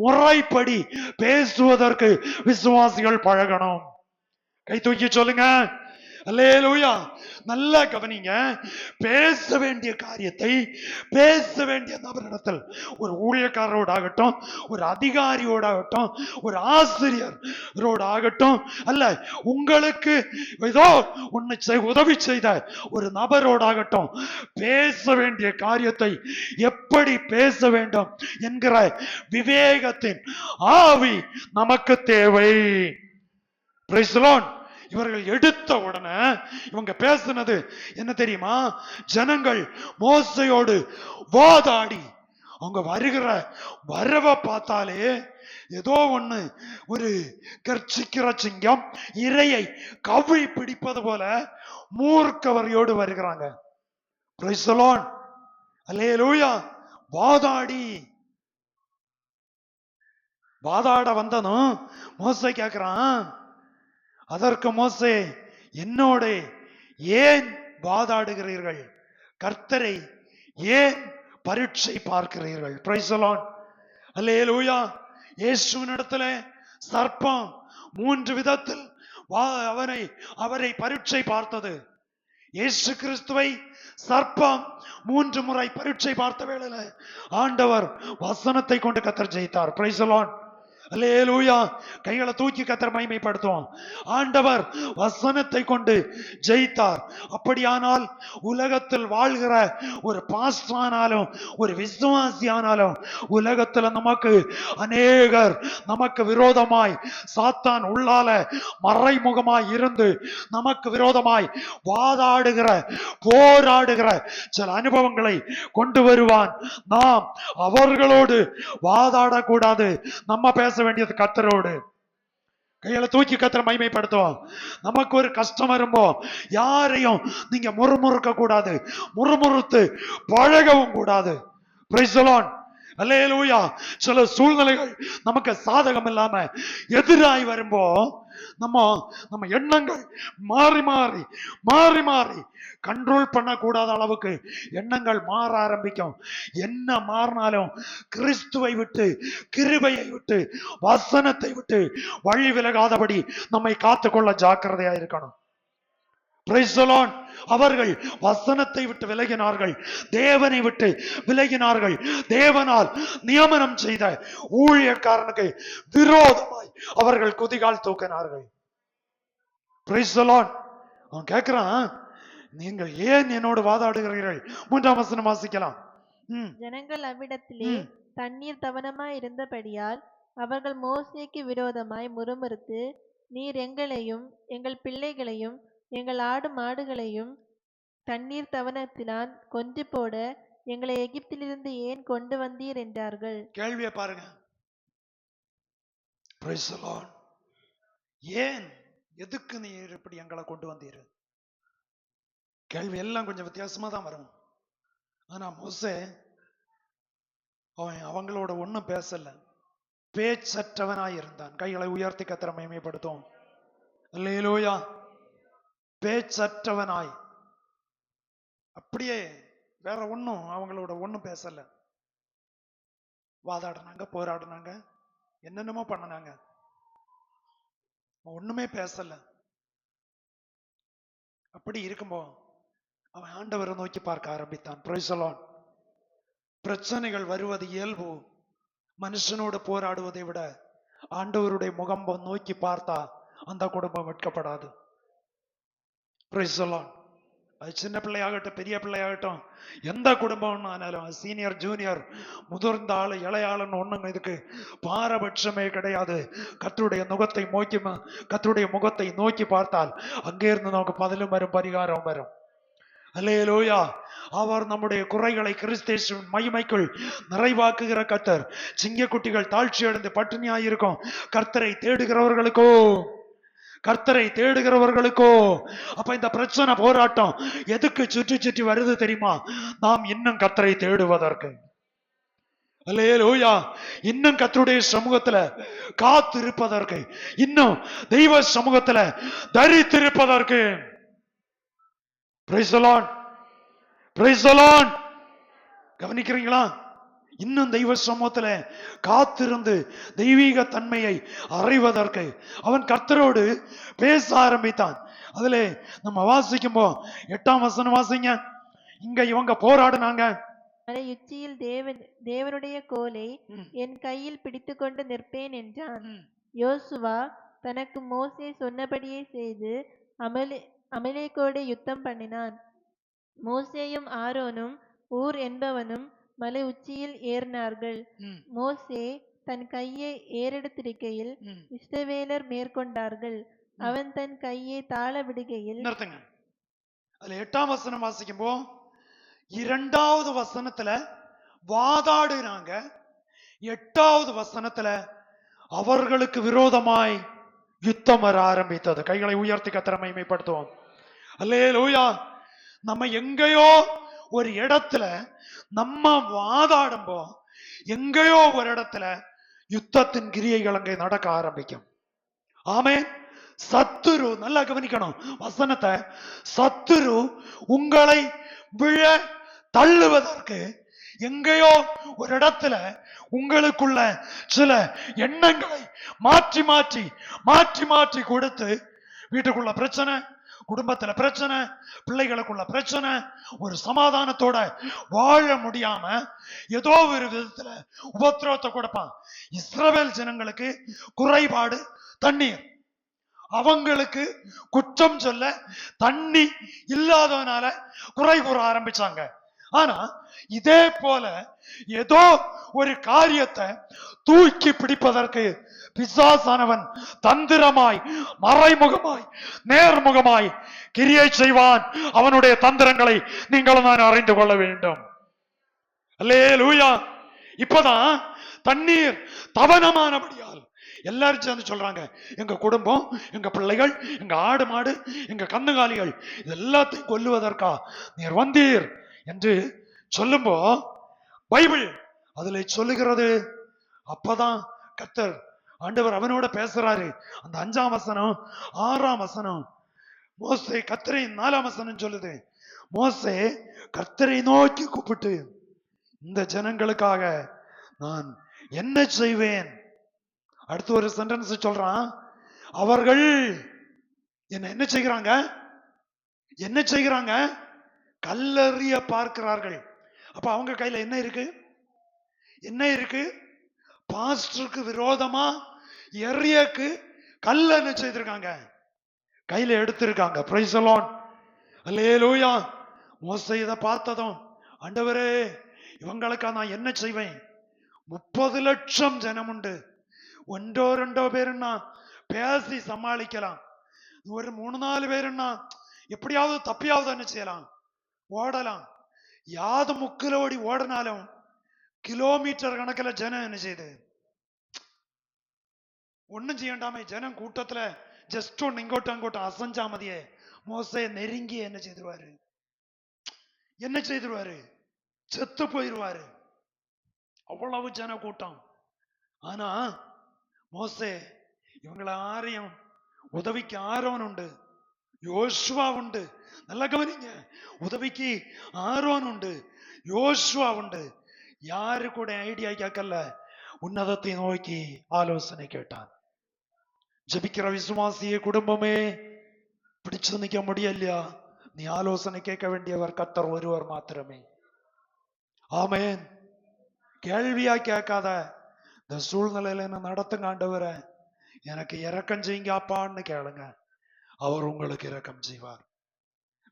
முறைப்படி பேசுவதற்கு விசுவாசிகள் பழகணும். கை தூக்கி சொல்லுங்க அல்லேலூயா. நல்லா கவனிங்க. பேச வேண்டிய காரியத்தை பேச வேண்டிய நபரிடத்தில், ஒரு ஊழியக்காரரோடாகட்டும், ஒரு அதிகாரியோடாகட்டும், ஒரு ஆசிரியரோடாகட்டும், அல்ல உங்களுக்கு ஏதோ ஒன்னு உதவி செய்த ஒரு நபரோடாகட்டும், பேச வேண்டிய காரியத்தை எப்படி பேச வேண்டும் என்கிற விவேகத்தின் ஆவி நமக்கு தேவை. Praise the Lord. இவர்கள் எடுத்த உடனே இவங்க பேசினது என்ன தெரியுமா? ஜனங்கள் மோசையோடு வாதாடி, அவங்க வருகிற வரவை பார்த்தாலே ஏதோ ஒண்ணு, ஒரு கர்ச்சிக்கிற சிங்கம் இரையை கவ்வி பிடிப்பது போல மூர்க்கவரையோடு வருகிறாங்க. Price the lord. அல்லேலூயா. வாதாட வந்ததும் மோசே கேட்கிறான். அதற்கு மோசே, என்னோட ஏன் வாதாடுகிறீர்கள்? கர்த்தரை ஏன் பரீட்சை பார்க்கிறீர்கள்? Price the lord. அல்லேலூயா. இயேசுவினிடத்துல சர்ப்பம் 3 விதத்தில் அவரை பரீட்சை பார்த்தது. இயேசு கிறிஸ்துவை சர்ப்பம் 3 முறை பரீட்சை பார்த்த வேளையில ஆண்டவர் வசனத்தை கொண்டு கர்த்தர் ஜெயித்தார். Price the lord. அல்லேலூயா. கைகளை தூக்கி கர்த்தர் மகிமைப்படுத்துவோம். ஆண்டவர் வசனத்தை கொண்டு ஜெயித்தார். அப்படியானால் உலகத்தில் வாழ்கிற ஒரு பாஸ்டரானாலும் ஒரு விசுவாசியானாலும் உலகத்தில் நமக்கு அநேகர் நமக்கு விரோதமாய் சாத்தான் உள்ளால மறைமுகமாய் இருந்து நமக்கு விரோதமாய் வாதாடுகிற போராடுகிற சில அனுபவங்களை கொண்டு வருவான். நாம் அவர்களோடு வாதாடக்கூடாது. நம்ம பேச வேண்டியது கர்த்தரோடு. கையில தூக்கி கர்த்தரை மகிமைப்படுத்துவோம். நமக்கு ஒரு கஷ்டம் வரும்போ யாரையும் நீங்க முறுமுறுக்க கூடாது, முறுமுறுத்து பழகவும் கூடாது. Praise the lord. அல்லேலூயா. சில சூழ்நிலைகள் நமக்கு சாதகம் இல்லாம எதிராய் வரும்போ நம்ம எண்ணங்கள் மாறி மாறி மாறி மாறி கண்ட்ரோல் பண்ண கூடாத அளவுக்கு எண்ணங்கள் மாற ஆரம்பிக்கும். என்ன மாறினாலும் கிறிஸ்துவை விட்டு, கிருபையை விட்டு, வசனத்தை விட்டு வழி விலகாதபடி நம்மை காத்துக்கொள்ள ஜாக்கிரதையா இருக்கணும். Price the Lord. அவர்கள் வசனத்தை விட்டு விலகினார்கள், தேவனை விட்டு விலகினார்கள். தேவனால் நியமனம் செய்த ஊழியக்காரனுக்கு விரோதமாய் அவர்கள் குதிகால் தூக்கினார்கள். Price the Lord. அவன் கேட்கிறான், நீங்கள் ஏன் என்னோடு வாதாடுகிறீர்கள்? 3ஆம் வசனம் வாசிக்கலாம். ஜனங்கள் அவ்விடத்திலே தண்ணீர் தவனமாய் இருந்தபடியால் அவர்கள் மோசேக்கு விரோதமாய் முறுமுறுத்து நீர் எங்களையும் எங்கள் பிள்ளைகளையும் எங்கள் ஆடு மாடுகளையும் தண்ணீர் தவனத்தினால் கொன்று போட எங்களை எகிப்திலிருந்து ஏன் கொண்டு வந்தீர் என்றார்கள். கேள்வியை பாருங்க. Praise the Lord. ஏன் எதுக்கு நீர் இப்படி எங்களை கொண்டு வந்தீர்? கேள்வி எல்லாம் கொஞ்சம் வித்தியாசமா தான் வரும். ஆனா மோசே அவங்களோட ஒண்ணும் பேசல, பேச்சற்றவனாய் இருந்தான். கைகளை உயர்த்தி கர்த்தரை மகிமைப்படுத்தும். அல்லேலூயா. பேச்சற்றவனாய், அப்படியே வேற ஒண்ணும் அவங்களோட ஒண்ணும் பேசல. வாதாடினாங்க, போராடினாங்க, என்னென்னமோ பண்ணனாங்க, ஒண்ணுமே பேசல. அப்படி இருக்கும்போ அவன் ஆண்டவரை நோக்கி பார்க்க ஆரம்பித்தான். Price the Lord. பிரச்சனைகள் வருவது இயல்பு. மனுஷனோடு போராடுவதை விட ஆண்டவருடைய முகம் நோக்கி பார்த்தா அந்த குடும்பம் வெட்கப்படாது. Price the Lord. அது சின்ன பிள்ளையாகட்டும் பெரிய பிள்ளையாகட்டும், எந்த குடும்பம் ஆனாலும், சீனியர் ஜூனியர் முதிர்ந்த ஆளு இளையாளுன்னு ஒண்ணும் இதுக்கு பாரபட்சமே கிடையாது. கர்த்தருடைய முகத்தை நோக்கி கர்த்தருடைய முகத்தை நோக்கி பார்த்தால் அங்கே இருந்து நமக்கு பதிலும் வரும், பரிகாரம் வரும். அல்லேலூயா. அவர் நம்முடைய குறைகளை கிறிஸ்தேசுவின் மகிமைக்குள் நிறைவாக்குகிற கர்த்தர். சிங்கக்குட்டிகள் தாழ்ச்சி அடைந்து பட்டினியாயிருக்கும் கர்த்தரை தேடுகிறவர்களுக்கோ, கர்த்தரை தேடுகிறவர்களுக்கோ. அப்ப இந்த பிரச்சனை போராட்டம் எதுக்கு சுற்றி சுற்றி வருது தெரியுமா? நாம் இன்னும் கர்த்தரை தேடுவதற்கு. அல்லேலூயா. இன்னும் கர்த்தருடைய சமூகத்துல காத்திருப்பதற்கு, இன்னும் தெய்வ சமூகத்துல தரித்திருப்பதற்கு. Praise the Lord. Praise the Lord. கவனிக்கிறீங்களா? இன்னும் தெய்வ சமூகத்துல காத்திருந்து தெய்வீக தன்மையை அறிவதற்கு அவன் கர்த்தரோடு பேச ஆரம்பித்தான். அதுல நம்ம வாசிக்கும் போ 8ஆம் வசனம் வாசிங்க. இங்க இவங்க போராடுனாங்க. மலையுச்சியில் தேவனுடைய கோலை என் கையில் பிடித்துக்கொண்டு நிற்பேன் என்றான். யோசுவா தனக்கு மோசே சொன்னபடியே செய்து அமலேக்கோடு யுத்தம் பண்ணினான். மோசேயும் ஆரோனும் ஊர் என்பவனும் மலை உச்சியில் ஏறினார்கள். மோசே தன் கையை ஏறெடுத்திருக்கையில் இஸ்ரவேலர் மேற்கொண்டார்கள். அவன் தன் கையை தாழ விடுகையில். அதுல 8ஆம் வசனம் வாசிக்கும் போ 2வது வசனத்துல வாதாடுறாங்க. 8வது வசனத்துல அவர்களுக்கு விரோதமாய் யுத்தம் வர ஆரம்பித்தது. கைகளை உயர்த்தி கர்த்தரை மகிமைப்படுத்துவோம். அல்லேலூயா. நம்ம எங்கேயோ ஒரு இடத்துல நம்ம வாதாடும்போ எங்கேயோ ஒரு இடத்துல யுத்தத்தின் கிரியைகள் அங்கே நடக்க ஆரம்பிக்கும். ஆமென். சத்துரு, நல்லா கவனிக்கணும் வசனத்தை, சத்துரு உங்களை விழ தள்ளுவதற்கு எங்கேயோ ஒரு இடத்துல உங்களுக்குள்ள சில எண்ணங்களை மாற்றி மாற்றி மாற்றி மாற்றி கொடுத்து, வீட்டுக்குள்ள பிரச்சனை, குடும்பத்துல பிரச்சனை, பிள்ளைகளுக்குள்ள பிரச்சனை, ஒரு சமாதானத்தோட வாழ முடியாம ஏதோ ஒரு விதத்துல உபத்திரவத்தை கொடுப்பான். இஸ்ரவேல் ஜனங்களுக்கு குறைபாடு தண்ணீர், அவங்களுக்கு குற்றம் சொல்ல தண்ணி இல்லாதவனால குறை கூற ஆரம்பிச்சாங்க. ஆனா இதே போல ஏதோ ஒரு காரியத்தை தூக்கி பிடிப்பதற்கு பிசாசானவன் தந்திரமாய், மறைமுகமாய், நேர்முகமாய் கிரியை செய்வான். அவனுடைய தந்திரங்களை நீங்களும் நான் அறிந்து கொள்ள வேண்டும். அல்லேலூயா. இப்பதான் தண்ணீர் தவனமானபடியால் எல்லாரும் சேர்ந்து சொல்றாங்க, எங்க குடும்பம், எங்க பிள்ளைகள், எங்க ஆடு மாடு, எங்க கന്നുகாலிகள் இது எல்லாத்தையும் கொல்லுவதற்கா நீர் வந்தீர் என்று சொல்லும்போ பைபிள் அதுல சொல்லுகிறது. அப்பதான் கர்த்தர் ஆண்டவர் அவனோட பேசுறாரு. அந்த 5ஆம் வசனம் 6ஆம் வசனம் மோசே கர்த்தரை 4ஆம் வசனம் சொல்லுது. மோசே கர்த்தரை நோக்கி கூப்பிட்டு, இந்த ஜனங்களுக்காக நான் என்ன செய்வேன்? அடுத்து ஒரு சென்டென்ஸ் சொல்றான், அவர்கள் என்ன செய்கிறாங்க? என்ன செய்கிறாங்க? கல்லறிய பார்க்கிறார்கள். அப்ப அவங்க கையில என்ன இருக்கு? என்ன இருக்கு? பாஸ்டருக்கு விரோதமா எரியக்கு கல்ல என்ன செய்திருக்காங்க? கையில எடுத்திருக்காங்க. Praise the lord. அல்லேலூயா. மோசே இதை பார்த்ததும், ஆண்டவரே இவங்களுக்கா நான் என்ன செய்வேன்? 30 லட்சம் ஜனம் உண்டு, ஒன்றோ ரெண்டோ பேருன்னா பேசி சமாளிக்கலாம். ஒரு 3-4 பேருன்னா எப்படியாவது தப்பியாவது என்ன செய்யலாம், ஓடலாம். யாது முக்கில ஓடி ஓடினாலும் கிலோமீட்டர் கணக்கில் ஜனம் என்ன செய்யுது, ஒண்ணும் செய்யண்டாமே ஜனம் கூட்டத்துல ஜஸ்ட் ஒன்னு இங்கோட்டும் அங்கோட்டும் அசஞ்சா மதியே மோசே நெருங்கி என்ன செய்திருவாரு, என்ன செய்திருவாரு, செத்து போயிருவாரு. அவ்வளவு ஜன கூட்டம். ஆனா மோசே இவங்களை ஆரையும் உதவிக்கு ஆரோன் உண்டு, யோசுவா உண்டு. நல்லா கவனிங்க, உதவிக்கு ஆரோன் உண்டு, யோசுவா உண்டு. யாரு கூட ஐடியா கேட்கல, உன்னதத்தை நோக்கி ஆலோசனை கேட்டான். ஜபிக்கிற விசுவாசிய குடும்பமே பிடிச்சு நிக்க முடியலையா, நீ ஆலோசனை கேட்க வேண்டியவர் கர்த்தர் ஒருவர் மாத்திரமே. ஆமென். கேள்வியா கேட்காத, இந்த சூழ்நிலையில என்ன நடத்துங்க ஆண்டவரே, எனக்கு இரக்கம் செய்யுங்க அப்பான்னு கேளுங்க. அவர் உங்களுக்கு இரக்கம் செய்வார்.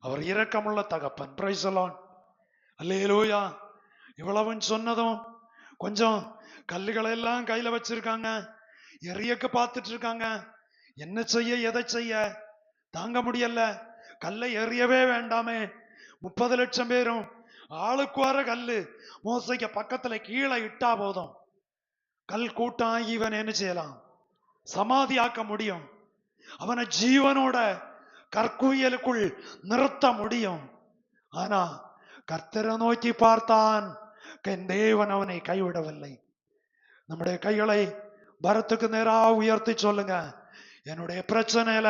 அவர் இரக்கமுள்ள தகப்பன். Praise the lord. அல்லேலூயா. இவ்வளவும் சொன்னதும் கொஞ்சம் கல்லுகளை எல்லாம் கையில வச்சிருக்காங்க, எரியக்க பார்த்துட்டு இருக்காங்க. என்ன செய்ய எதை செய்ய தாங்க முடியல. கல்லை எறியவே வேண்டாமே, 30 லட்சம் பேரும் ஆளுக்கு வர கல்லு மோசைக்கு பக்கத்துல கீழே இட்டா போதும், கல் கூட்டம் இவன் என்ன செய்யலாம், சமாதி ஆக்க முடியும். அவனை ஜீவனோட கற்குவியலுக்குள் நிறுத்த முடியும். ஆனா கர்த்தரை நோக்கி பார்த்தான், தேவன் அவனை கைவிடவில்லை. நம்முடைய கைகளை பரத்துக்கு நேரா உயர்த்தி சொல்லுங்க, என்னுடைய பிரச்சனையில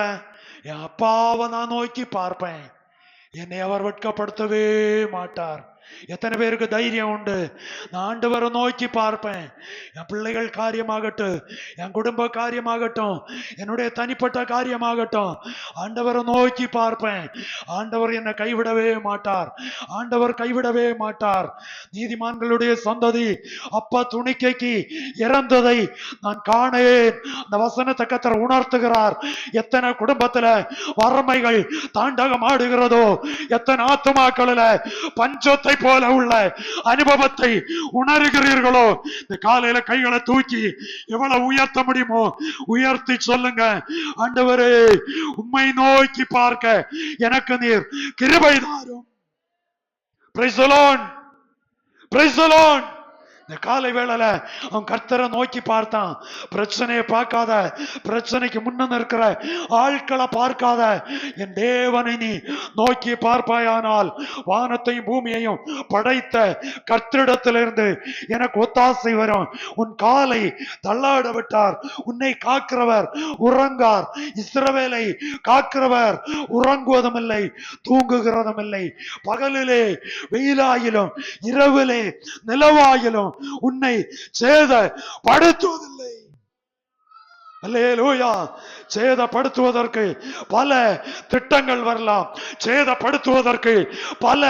என் அப்பாவை நான் நோக்கி பார்ப்பேன், என்னை அவர் வெட்கப்படுத்தவே மாட்டார். எத்தனை பேருக்கு தைரியம் உண்டு, நான் ஆண்டவரை நோக்கி பார்ப்பேன், என் பிள்ளைகள் காரியமாகட்டும், என் குடும்ப காரியமாகட்டும், என்னுடைய தனிப்பட்ட காரியமாகட்டும், ஆண்டவரை நோக்கி பார்ப்பேன், ஆண்டவர் என்னை கைவிடவே மாட்டார், ஆண்டவர் கைவிடவே மாட்டார். நீதிமான்களுடைய சந்ததி அப்பா துணிக்கைக்கு இறந்ததை நான் காணேன். அந்த வசனத்தை கர்த்தர் உணர்த்துகிறார். எத்தனை குடும்பத்துல வறுமைகள் தாண்டகம் ஆடுகிறதோ, எத்தனை ஆத்துமாக்களில பஞ்சத்தை போல உள்ள அனுபவத்தை உணர்கிறீர்களோ, இந்த காலையில கைகளை தூக்கி எவ்வளவு உயர்த்த முடியுமோ உயர்த்தி சொல்லுங்க, ஆண்டவரே உம்மை நோக்கி பார்க்க எனக்கு நீர் கிருபை தாரும். Price the lord. Praise the Lord. இந்த காலை வேளையில அவன் கர்த்தரை நோக்கி பார்த்தான். பிரச்சனையை பார்க்காத, பிரச்சனைக்கு முன்ன இருக்கிற ஆட்களை பார்க்காத, என் தேவனை நீ நோக்கி பார்ப்பாயானால் வானத்தையும் பூமியையும் படைத்த கர்த்தரிடத்திலிருந்து எனக்கு ஒத்தாசை வரும். உன் காலை தள்ளாட விட்டார், உன்னை காக்கிறவர் உறங்கார். இஸ்ரவேலை காக்கிறவர் உறங்குவதும் இல்லை, தூங்குகிறதும் இல்லை. பகலிலே வெயிலாயிலும் இரவிலே நிலவாயிலும் உன்னை சேதப்படுத்துவதில்லை. அல்லேலூயா. சேதப்படுத்துவதற்கு பல திட்டங்கள் வரலாம், சேதப்படுத்துவதற்கு பல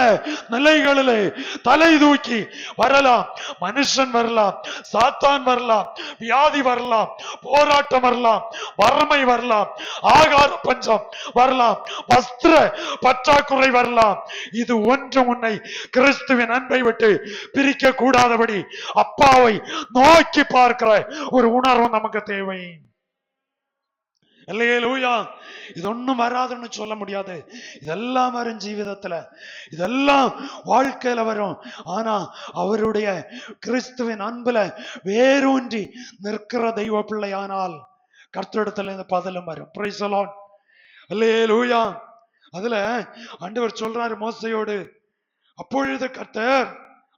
நிலைகளிலே தலை தூக்கி வரலாம். மனுஷன் வரலாம், சாத்தான் வரலாம், வியாதி வரலாம், போராட்டம் வரலாம், வறுமை வரலாம், ஆகார பஞ்சம் வரலாம், வஸ்திர பற்றாக்குறை வரலாம். இது ஒன்றும் உன்னை கிறிஸ்துவின் அன்பை விட்டு பிரிக்க கூடாதபடி அப்பாவை நோக்கி பார்க்கிற ஒரு உணர்வு நமக்கு தேவை. அல்லேலூயா. இது ஒண்ணும் வராதுன்னு சொல்ல முடியாது, இதெல்லாம் வரும் ஜீவிதத்துல, இதெல்லாம் வாழ்க்கையில வரும். ஆனா அவருடைய கிறிஸ்துவின் அன்புல வேரூன்றி நிற்கிற தெய்வ பிள்ளையானால் கர்த்தரிடத்துல இந்த பதிலும் வரும். Praise the lord. அல்லேலூயா. அதுல ஆண்டவர் சொல்றாரு மோசையோடு, அப்பொழுது கர்த்தர்,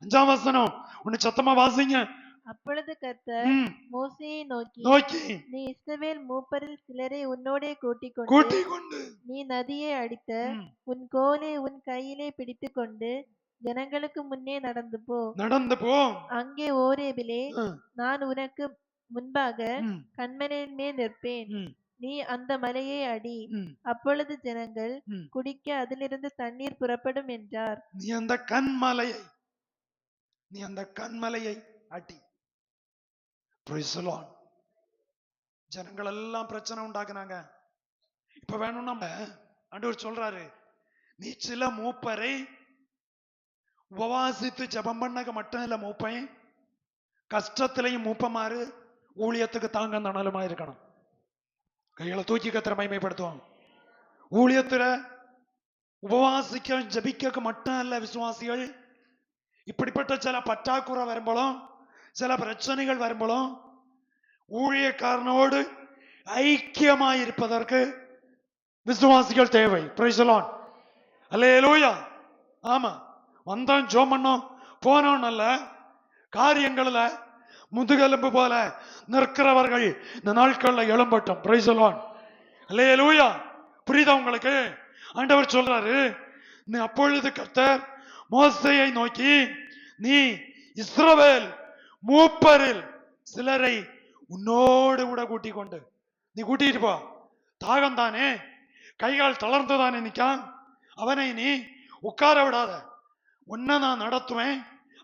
5ஆம் வசனம், உன்னை சத்தமா வாசிங்க. அப்பொழுது கர்த்தர் மோசேயை நோக்கி, நீ இஸ்ரவேல் மூப்பரில் சிலரை உன்னோடே கூட்டிக் கொண்டு நீ நதியை அடித்த உன் கோலை உன் கையிலே பிடித்துக் கொண்டு ஜனங்களுக்கு முன்னே நடந்து போ. அங்கே ஓரேபிலே நான் உனக்கு முன்பாக கன்மலையின் மேல் நிற்பேன், நீ அந்த மலையை அடி, அப்பொழுது ஜனங்கள் குடிக்க அதிலிருந்து தண்ணீர் புறப்படும் என்றார். நீ அந்த கன்மலையை அடி. ஜனங்கள் எல்லாம் பிரச்சனை உண்டாக்குனாங்க. இப்ப வேணும் நம்ம ஆண்டவர் சொல்றாரு, நீ சில மூப்பரை உபவாசித்து ஜபம் பண்ணக்க மட்டும் இல்ல, மூப்பன் கஷ்டத்திலையும் மூப்பமாறு ஊழியத்துக்கு தாங்க நனலுமா இருக்கணும். கைகளை தூக்கி கத்திர மகிமைப்படுத்துவோம். ஊழியத்துல உபவாசிக்க ஜபிக்க மட்டும் அல்ல விசுவாசிகள், இப்படிப்பட்ட சில பற்றாக்குறை வரும்போதும் சில பிரச்சனைகள் வரும்போதும் ஊழியக்காரனோடு ஐக்கியமாயிருப்பதற்கு விசுவாசிகள் தேவை. Praise the lord. அல்லேலூயா. ஆமா, வந்தோம் ஜெபம் பண்ணோம் போனோம், நல்ல காரியங்கள்ல முதுகெலும்பு போல நிற்கிறவர்கள் இந்த நாட்கள்ல எழும்பட்டும். Price the lord. அல்லேலூயா. புரியுதா உங்களுக்கு? ஆண்டவர் சொல்றாரு, அப்பொழுது கர்த்தர் மோசேயை நோக்கி, நீ இஸ்ரவேல் மூப்பரில் சிலரை உன்னோடு கூட கூட்டிக் கொண்டு நீ கூட்டிட்டு போ. தாகம் தானே, கைகால் தளர்ந்துதானே நிக்கான், அவனை நீ உட்கார விடாத, உன்னை நான் நடத்துவேன்,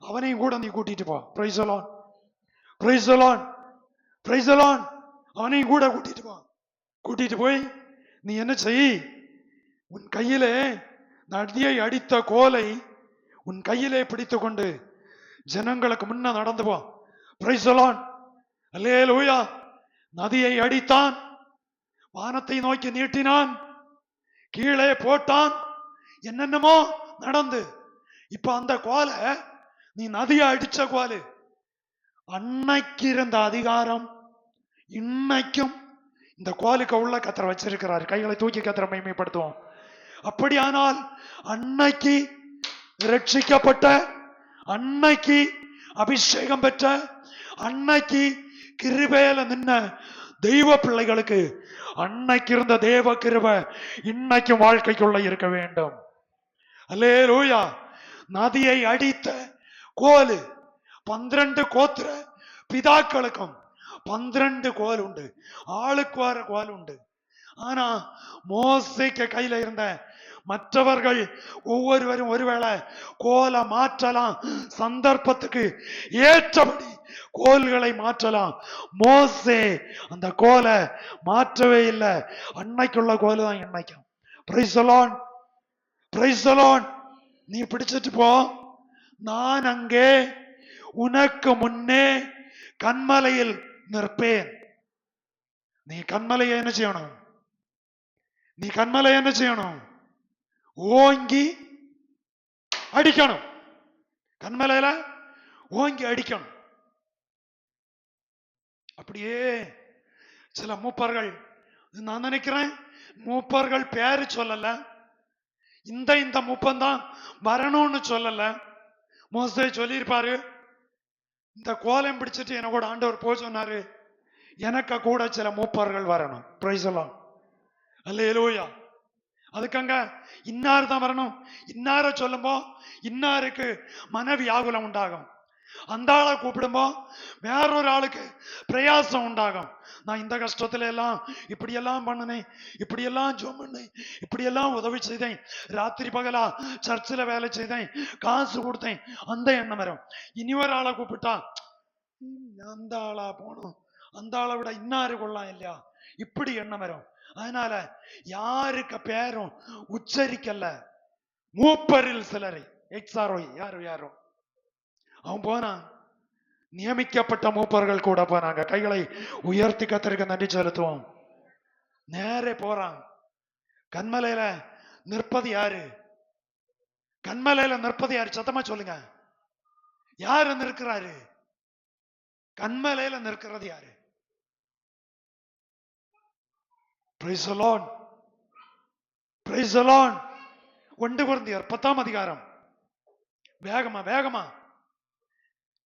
அவனையும் கூட நீ கூட்டிட்டு போ. Praise the lord. Praise the lord. Praise the Lord. அவனையும் கூட கூட்டிட்டு போ. கூட்டிட்டு போய் நீ என்ன செய், உன் கையிலே நதியை அடித்த கோலை உன் கையிலே பிடித்து கொண்டு ஜனங்களுக்கு முன்ன நடந்து போ. Praise the lord. அல்லேலூயா. நதியை அடித்தான், வானத்தை நோக்கி நீட்டினான், கீழே போட்டான், என்னென்னமோ நடந்து இப்ப அந்த கோலை நீ நதியை அடிச்ச கோலு, அன்னைக்கு இருந்த அதிகாரம் இன்னைக்கும் இந்த கோலுக்கு உள்ள கத்தரை வச்சிருக்கிறார். கைகளை தூக்கி கத்தரை மகிமைப்படுத்துவோம். அப்படியானால் அன்னைக்கு ரட்சிக்கப்பட்ட, அன்னைக்கு அபிஷேகம் பெற்ற, அன்னைக்கு கிருபையில நின்ன தெய்வ பிள்ளைகளுக்கு அன்னைக்கு இருந்த தேவ கிருபை இன்னைக்கும் வாழ்க்கைக்குள்ள இருக்க வேண்டும். அல்லேலூயா. நதியை அடித்த கோலு 12 கோத்திர பிதாக்களுக்கும் 12 கோல் உண்டு, ஆளுக்கு வர கோல் உண்டு. ஆனா மோசேக்கு கையில இருந்த மற்றவர்கள் ஒவ்வொருவரும் ஒருவேளை கோலை மாற்றலாம், சந்தர்ப்பத்துக்கு ஏற்றபடி கோல்களை மாற்றலாம். மோசே அந்த கோலை மாற்றவே இல்லை, அன்னைக்குள்ள கோல் தான் இன்னைக்கும். Price the lord. Praise the Lord. நீ பிடிச்சிட்டு போ, நான் அங்கே உனக்கு முன்னே கன்மலையில் நிற்பேன். நீ கன்மலையை என்ன செய்யணும்? நீ கன்மலை என்ன செய்யணும்? ஓங்கி அடிக்கணும். கன்மலையில ஓங்கி அடிக்கணும். அப்படியே சில மூப்பர்கள், நான் நினைக்கிறேன் மூப்பர்கள் பேரு சொல்லல, இந்த மூப்பந்தான் வரணும்னு சொல்லல. மோசே சொல்லியிருப்பாரு, இந்த கோலம் பிடிச்சிட்டு என்ன கூட ஆண்டவர் போக சொன்னாரு, எனக்கு கூட சில மூப்பர்கள் வரணும். Price the lord. அல்லேலூயா. அதுக்கங்க இன்னார் தான் வரணும். இன்னார சொல்லும்போ இன்னாருக்கு மனைவி ஆகுலம் உண்டாகும், அந்த ஆளை கூப்பிடும்போ வேறொரு ஆளுக்கு பிரயாசம் உண்டாகும். நான் இந்த கஷ்டத்துல எல்லாம் இப்படியெல்லாம் பண்ணினேன், இப்படியெல்லாம் ஜெபம் பண்ணேன், இப்படியெல்லாம் உதவி செய்தேன், ராத்திரி பகலா சர்ச்சில் வேலை செய்தேன், காசு கொடுத்தேன், அந்த எண்ணம் வரும். இனி ஒரு ஆளை கூப்பிட்டா அந்த ஆளா போனோம், அந்த ஆளை விட இன்னாரு கொள்ளலாம் இல்லையா, இப்படி எண்ணம் வரும். அதனால யாருக்கு பேரும் உச்சரிக்கல, மூப்பரில் சிலரை யாரோ அவன் போனான். நியமிக்கப்பட்ட மூப்பர்கள் கூட போனாங்க. கைகளை உயர்த்தி கத்தருக்கு நன்றி செலுத்துவோம். நேரே போறான். கன்மலையில நிற்பது யாரு? கன்மலையில நிற்பது யாரு? சத்தமா சொல்லுங்க. யாரு நிற்கிறாரு? கன்மலையில நிற்கிறது யாரு? Praise the Lord. Praise the Lord. 1 கொரிந்தியர் 10ஆம் அதிகாரம். வேகமா வேகமா.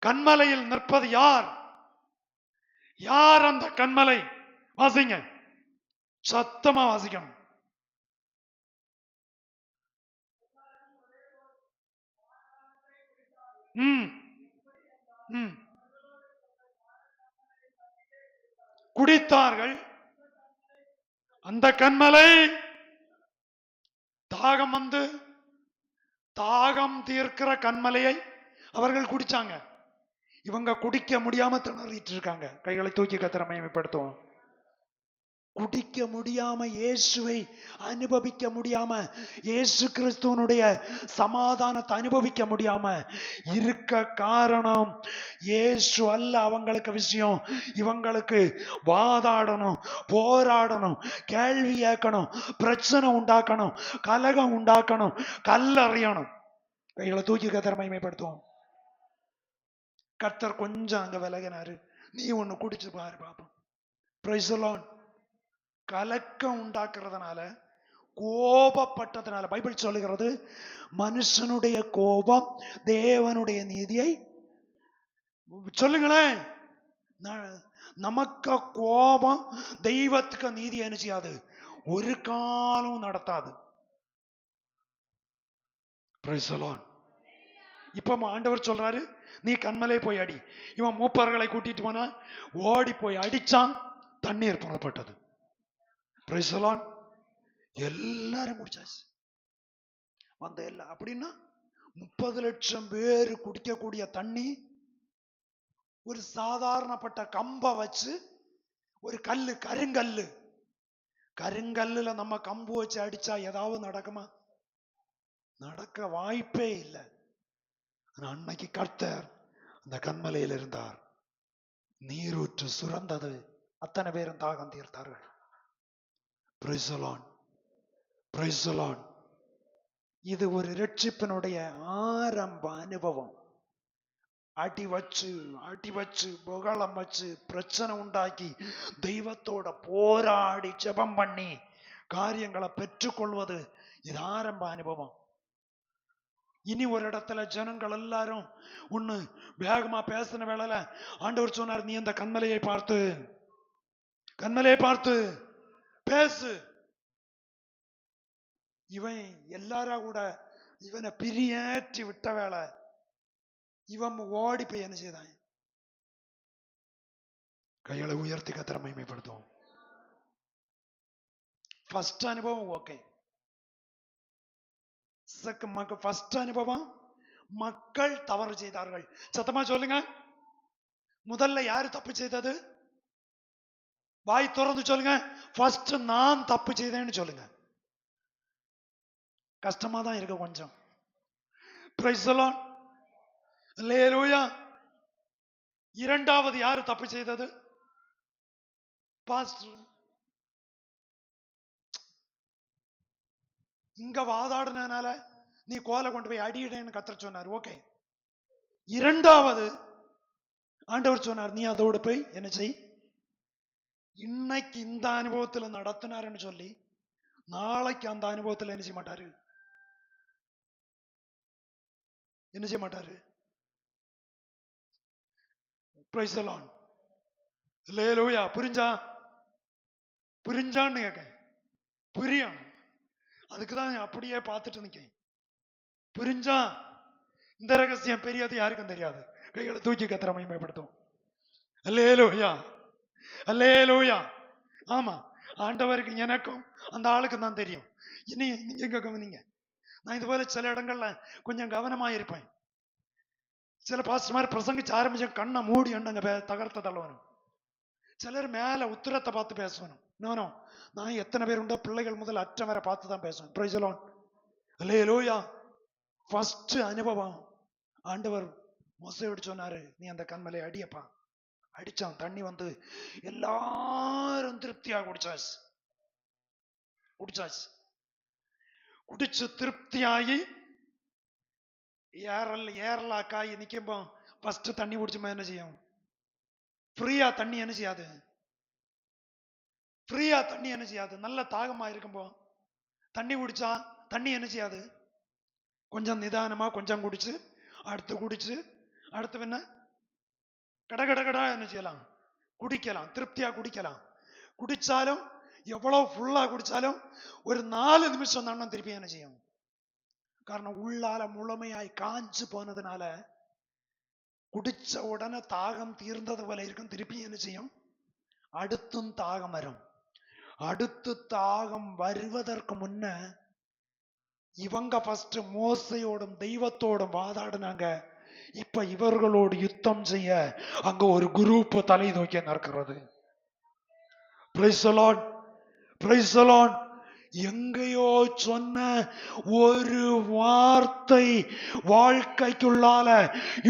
கன்மலையில் நிற்பது யார்? யார் அந்த கன்மலை? வாசிங்க, சத்தமா வாசிக்கணும். குடித்தார்கள். அந்த கன்மலை தாகம் வந்து தாகம் தீர்க்கிற கன்மலையை அவர்கள் குடிச்சாங்க. இவங்க குடிக்க முடியாம திணறிட்டு இருக்காங்க. கைகளை தூக்கி கத்தரை மகிமைப்படுத்துவோம். குடிக்க முடியாம இயேசுவை அனுபவிக்க முடியாம, இயேசு கிறிஸ்துவனுடைய சமாதானத்தை அனுபவிக்க முடியாம இருக்க காரணம் இயேசு அல்ல. அவங்களுக்கு விஷயம், இவங்களுக்கு வாதாடணும், போராடணும், கேள்வி கேட்கணும், பிரச்சனை உண்டாக்கணும், கலகம் உண்டாக்கணும், கல்லறியணும். கைகளை தூக்கி கர்த்தரை மகிமைப்படுத்துவோம். கர்த்தர் கொஞ்சம் அங்க விலகினாரு, நீ ஒண்ணு குடிச்சு பாரு பாப்போம். Price the Lord. கலக்கம் உண்டாக்குறதுனால, கோபப்பட்டதுனால, பைபிள் சொல்லுகிறது மனுஷனுடைய கோபம் தேவனுடைய நீதியை, சொல்லுங்களேன், நமக்கு கோபம் தெய்வத்துக்கு நீதி என்ன செய்யாது, ஒரு காலம் நடத்தாது. Price the Lord. இப்ப ஆண்டவர் சொல்றாரு, நீ கண்மலை போய் அடி. இவன் மூப்பர்களை கூட்டிட்டு போனா, ஓடி போய் அடிச்சான், தண்ணீர் புறப்பட்டது. Price the Lord. எல்லாரும் குடிச்சாச்சு. வந்த எல்லாம் அப்படின்னா 30 லட்சம் பேர் குடிக்கக்கூடிய தண்ணி, ஒரு சாதாரணப்பட்ட கம்ப வச்சு, ஒரு கல்லு, கருங்கல்லுல நம்ம கம்பு வச்சு அடிச்சா ஏதாவது நடக்குமா? நடக்க வாய்ப்பே இல்லை. அன்னைக்கு கர்த்தர் அந்த கண்மலையில் இருந்தார், நீரூற்று சுரந்தது, அத்தனை பேரும் தாகம் தீர்த்தார்கள். Praise the lord. Praise the lord. இது ஒரு இரட்சிப்பினுடைய ஆரம்ப அனுபவம். அடி வச்சு புகழம் வச்சு பிரச்சனை உண்டாக்கி தெய்வத்தோட போராடி ஜெபம் பண்ணி காரியங்களை பெற்றுக்கொள்வது இது ஆரம்ப அனுபவம். இனி ஒரு இடத்துல ஜனங்கள் எல்லாரும் ஒண்ணு வேகமா பேசின வேளையில ஆண்டவர் சொன்னார், நீ அந்த கண்மலையை பார்த்து பேசு. இவன் எல்லாரும் கூட இவனை பிரியேற்றி விட்ட வேலை, இவன் ஓடி போய் என்ன செய்தான்? கைகளை உயர்த்தி கர்த்தரை மகிமைப்படுத்துவோம். ஃபர்ஸ்ட் அனுபவம் ஓகே. ஃபர்ஸ்ட் அனுபவம், மக்கள் தவறு செய்தார்கள். சத்தமா சொல்லுங்க, முதல்ல யாரு தப்பு செய்தது? வாய் திறந்து சொல்லுங்க, ஃபர்ஸ்ட் நான் தப்பு செய்தேன்னு சொல்லுங்க. கஷ்டமா தான் இருக்கு கொஞ்சம். Praise the lord. அல்லேலூயா. இரண்டாவது யாரு தப்பு செய்தது? பாஸ்டர். இங்க வாதாடுனால நீ கோலை கொண்டு போய் அடியிடன்னு கர்த்தர் சொன்னார், ஓகே. இரண்டாவது ஆண்டவர் சொன்னார், நீ அதோட போய் என்ன செய். இன்னைக்கு இந்த அனுபவத்துல நடத்தினாருன்னு சொல்லி நாளைக்கு அந்த அனுபவத்துல என்ன செய்ய மாட்டாரு? Price the lord. அல்லேலூயா. புரிஞ்சான்னு கேட்க, புரியும். அதுக்குதான் அப்படியே பார்த்துட்டு நிக்கேன். புரிஞ்சா? இந்த ரகசியம் பெரியது யாருக்கும் தெரியாது. கைகளை தூக்கி கர்த்தரை மகிமைப்படுத்தும். அல்லேலூயா, அல்லேலூயா. ஆமா, ஆண்டவருக்கு எனக்கும் அந்த ஆளுக்கு தான் தெரியும். இனி நீங்க கவனிங்க, நான் இது போல சில இடங்கள்ல கொஞ்சம் கவனமா இருப்பேன். சில பாஸ்டர் மாதிரி பிரசங்கிச்சு ஆரம்பிச்ச கண்ணை மூடி எண்ணங்க தகர்த்த தள்ளவனும், சிலர் மேல உத்தரத்தை பார்த்து பேசணும். நானும் நான் எத்தனை பேர் உண்டோ பிள்ளைகள் முதல் அற்றவரை பார்த்து தான் பேசுவேன். Price the lord. Hallelujah. First அனுபவம், ஆண்டவர் மோசேயோடு சொன்னாரு, நீ அந்த கண்மலை அடியப்பா. அடிச்சான், தண்ணி வந்து எல்லாரும் திருப்தியா குடிச்சாச்சு. குடிச்சு திருப்தியாகி ஏரலாக்காயி நிக்கும்போ ஃபர்ஸ்ட் தண்ணி குடிச்சுமா என்ன செய்யும்? ஃப்ரீயா தண்ணி என்ன செய்யாது? நல்ல தாகமா இருக்கும்போ தண்ணி குடிச்சா தண்ணி என்ன செய்யாது? கொஞ்சம் நிதானமா கொஞ்சம் குடிச்சு அடுத்து என்ன கடகடகடா என்ன செய்யலாம்? குடிக்கலாம், திருப்தியா குடிக்கலாம். குடிச்சாலும் எவ்வளவு ஃபுல்லா குடிச்சாலும் ஒரு 4 நிமிஷம் தான் திருப்பி என்ன செய்யும்? காரணம் உள்ளால முழுமையாய் காஞ்சு போனதுனால குடிச்ச உடனே தாகம் தீர்ந்தது போல இருக்கும். திருப்பி என்ன செய்யும்? அடுத்தும் தாகம் வரும். அடுத்து தாகம் வருவதற்கு முன்ன இவங்க ஃபர்ஸ்ட் மோசையோடும் தெய்வத்தோடும் வாதாடினாங்க. இப்ப இவர்களோடு யுத்தம் செய்ய அங்க ஒரு குரூப் தலை தூக்கி நடக்கிறது. Price the Lord. Praise the Lord. எங்கேயோ சொன்ன ஒரு வார்த்தை வாழ்க்கைக்குள்ளால